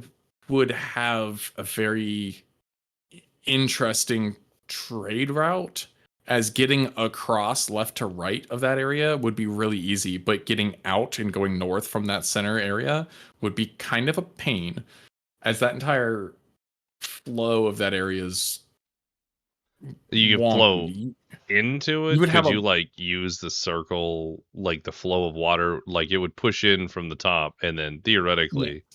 would have a very interesting trade route, as getting across left to right of that area would be really easy, but getting out and going north from that center area would be kind of a pain, as that entire flow of that area is you could flow into it. You would have you like use the circle, like the flow of water, like it would push in from the top, and then theoretically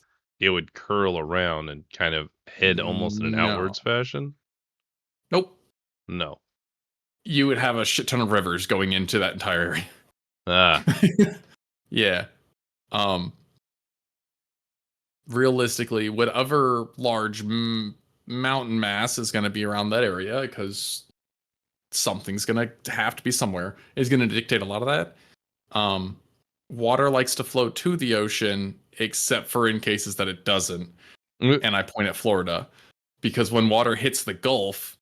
it would curl around and kind of head almost in an outwards fashion? Nope. No. You would have a shit ton of rivers going into that entire area. Ah. Yeah. Realistically, whatever large mountain mass is going to be around that area, because something's going to have to be somewhere, is going to dictate a lot of that. Water likes to flow to the ocean, except for in cases that it doesn't. And I point at Florida, because when water hits the Gulf,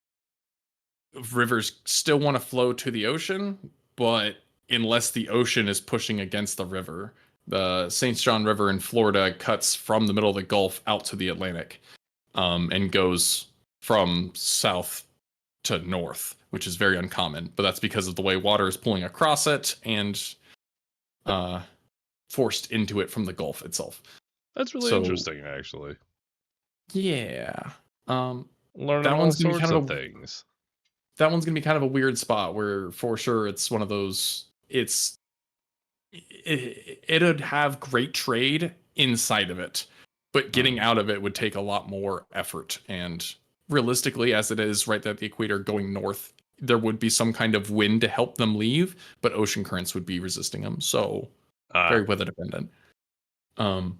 rivers still want to flow to the ocean, but unless the ocean is pushing against the river. The St. John River in Florida cuts from the middle of the Gulf out to the Atlantic, and goes from south to north, which is very uncommon. But that's because of the way water is pulling across it and forced into it from the Gulf itself. That's really interesting, actually. Yeah. Learning all sorts of things. That one's going to be kind of a weird spot where, for sure, it's one of those, it'd have great trade inside of it, but getting out of it would take a lot more effort. And realistically, as it is right at the equator going north, there would be some kind of wind to help them leave, but ocean currents would be resisting them. So very weather dependent. But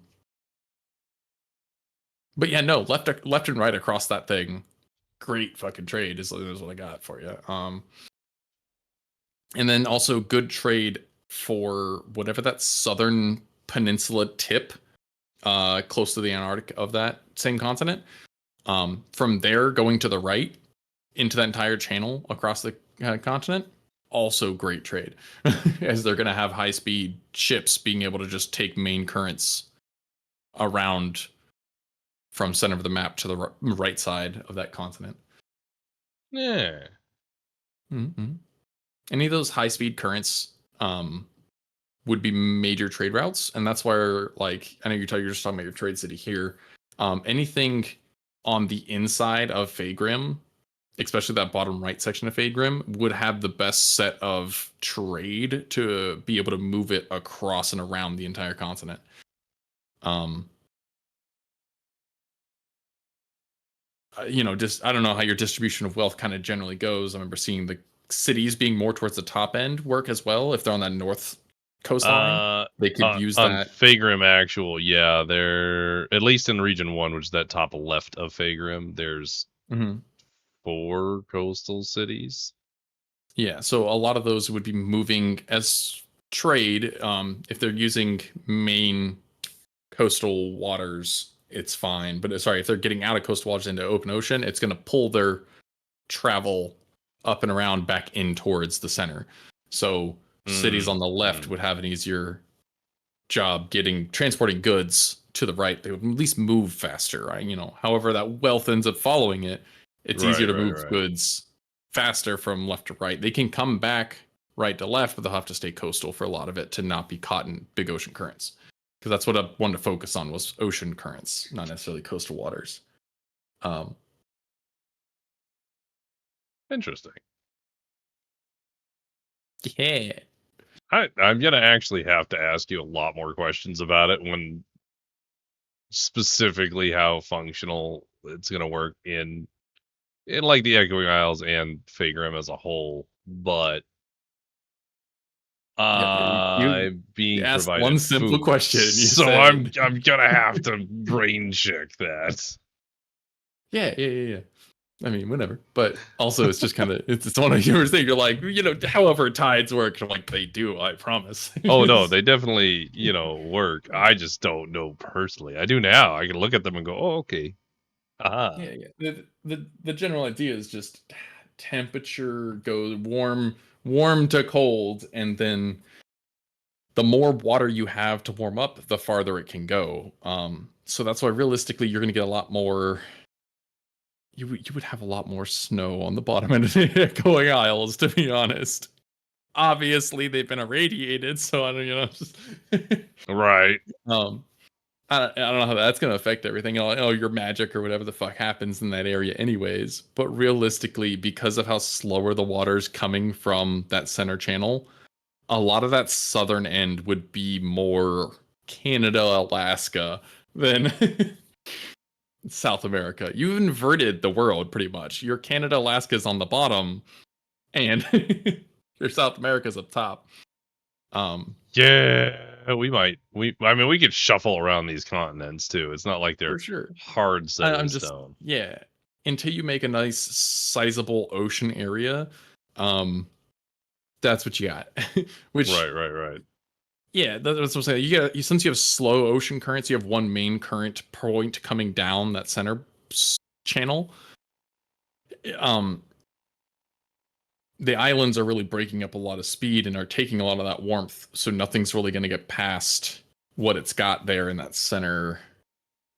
yeah, no, left and right across that thing, great fucking trade is what I got for you. And then also good trade for whatever that southern peninsula tip, close to the Antarctic of that same continent. From there, going to the right into that entire channel across the continent, also great trade, as they're going to have high-speed ships being able to just take main currents around from center of the map to the right side of that continent. Yeah. Mm-hmm. Any of those high-speed currents would be major trade routes, and that's where, like, I know you're just talking about your trade city here. Anything on the inside of Faegrimm, especially that bottom right section of Faegrimm, would have the best set of trade to be able to move it across and around the entire continent. Just I don't know how your distribution of wealth kind of generally goes. I remember seeing cities being more towards the top end work as well? If they're on that north coastline, they could use on that. Faegrimm actual, yeah, they're at least in region 1, which is that top left of Faegrimm, there's Mhm. 4 coastal cities. Yeah, so a lot of those would be moving as trade. If they're using main coastal waters, it's fine. But sorry, if they're getting out of coastal waters into open ocean, it's going to pull their travel up and around back in towards the center. So cities on the left would have an easier job transporting goods to the right. They would at least move faster, right? However that wealth ends up following it, it's easier to move goods faster from left to right. They can come back right to left, but they'll have to stay coastal for a lot of it to not be caught in big ocean currents. Because that's what I wanted to focus on was ocean currents, not necessarily coastal waters. Interesting. Yeah. I'm gonna actually have to ask you a lot more questions about it when specifically how functional it's gonna work in like the Echoing Isles and Faegrimm as a whole, but I'm being asked provided one simple food, question. You so said, I'm gonna have to brain check that. Yeah. I mean, whatever. But also, it's just kind of it's one of your things. You're like, however tides work. I'm like, they do. I promise. Oh no, they definitely work. I just don't know personally. I do now. I can look at them and go, oh okay. Aha. Yeah. The general idea is just temperature goes warm to cold, and then the more water you have to warm up, the farther it can go. So that's why realistically, you're going to get a lot more. You would have a lot more snow on the bottom end of the Echoing Isles, to be honest. Obviously, they've been irradiated, so I don't, just Right. I don't know how that's going to affect everything. Your magic or whatever the fuck happens in that area, anyways. But realistically, because of how slower the water's coming from that center channel, a lot of that southern end would be more Canada, Alaska than South America. You've inverted the world pretty much. Your Canada, Alaska's on the bottom, and your South America's up top. Yeah, we might. I mean, we could shuffle around these continents too. It's not like they're For sure. hard set I'm in just stone. yeah. Until you make a nice sizable ocean area, that's what you got. Which Right. yeah, that's what I'm saying. Since you have slow ocean currents, you have one main current point coming down that center channel. The islands are really breaking up a lot of speed and are taking a lot of that warmth, so nothing's really going to get past what it's got there in that center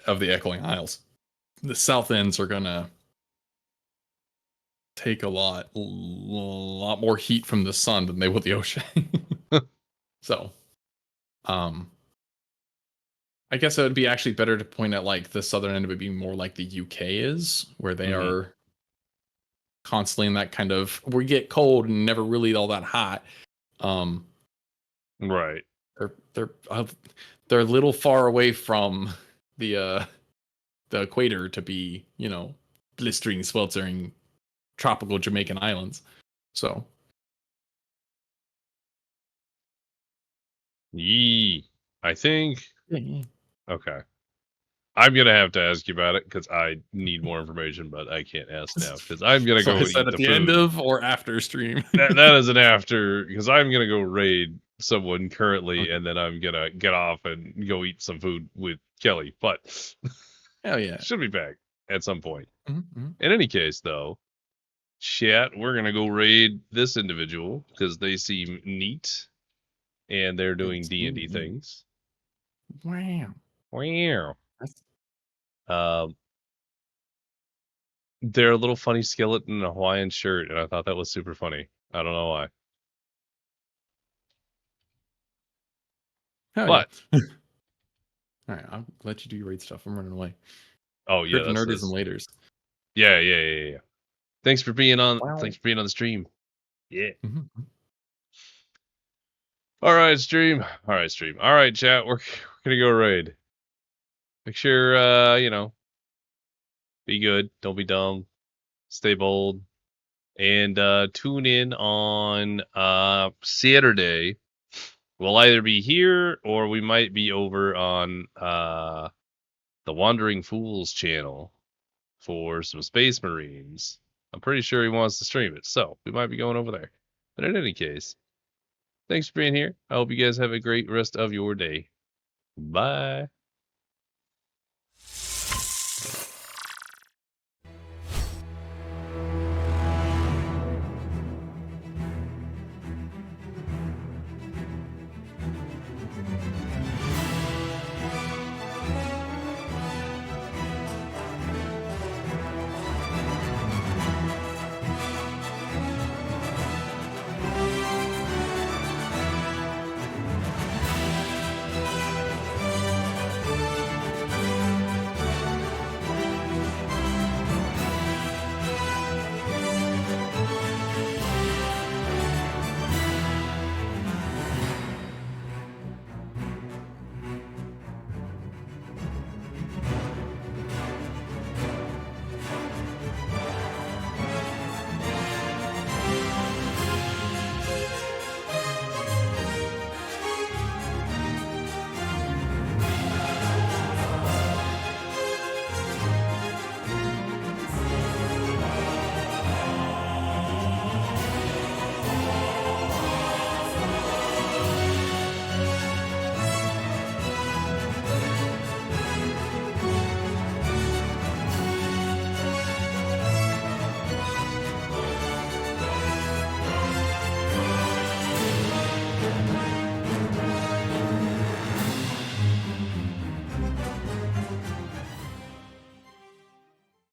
of the Echoing Isles. The south ends are going to take a lot more heat from the sun than they will the ocean. So, I guess it would be actually better to point at like the southern end of it being more like the UK is, where they are constantly in that kind of we get cold and never really all that hot. Right. They're a little far away from the equator to be, blistering, sweltering tropical Jamaican islands. So, I think. yeah. Okay. I'm gonna have to ask you about it because I need more information, but I can't ask now because I'm gonna So go I eat said at the the food. end of or after stream. that is an after because I'm gonna go raid someone currently, Okay. and then I'm gonna get off and go eat some food with Kelly. But Hell yeah. should be back at some point. Mm-hmm. In any case, though, chat, we're gonna go raid this individual because they seem neat and they're doing D&D things. Wow. Wow. They're a little funny skeleton in a Hawaiian shirt, and I thought that was super funny. I don't know why. Hell But yeah. All right, I'll let you do your raid stuff. I'm running away. oh yeah, Freaking nerdism laters. Yeah. Thanks for being on. Wow. Thanks for being on the stream. Yeah. Mm-hmm. All right, stream. All right, chat. We're gonna go raid. Make sure be good. Don't be dumb. Stay bold. And tune in on Saturday. We'll either be here or we might be over on the Wandering Fools channel for some Space Marines. I'm pretty sure he wants to stream it, so we might be going over there. But in any case, thanks for being here. I hope you guys have a great rest of your day. Bye.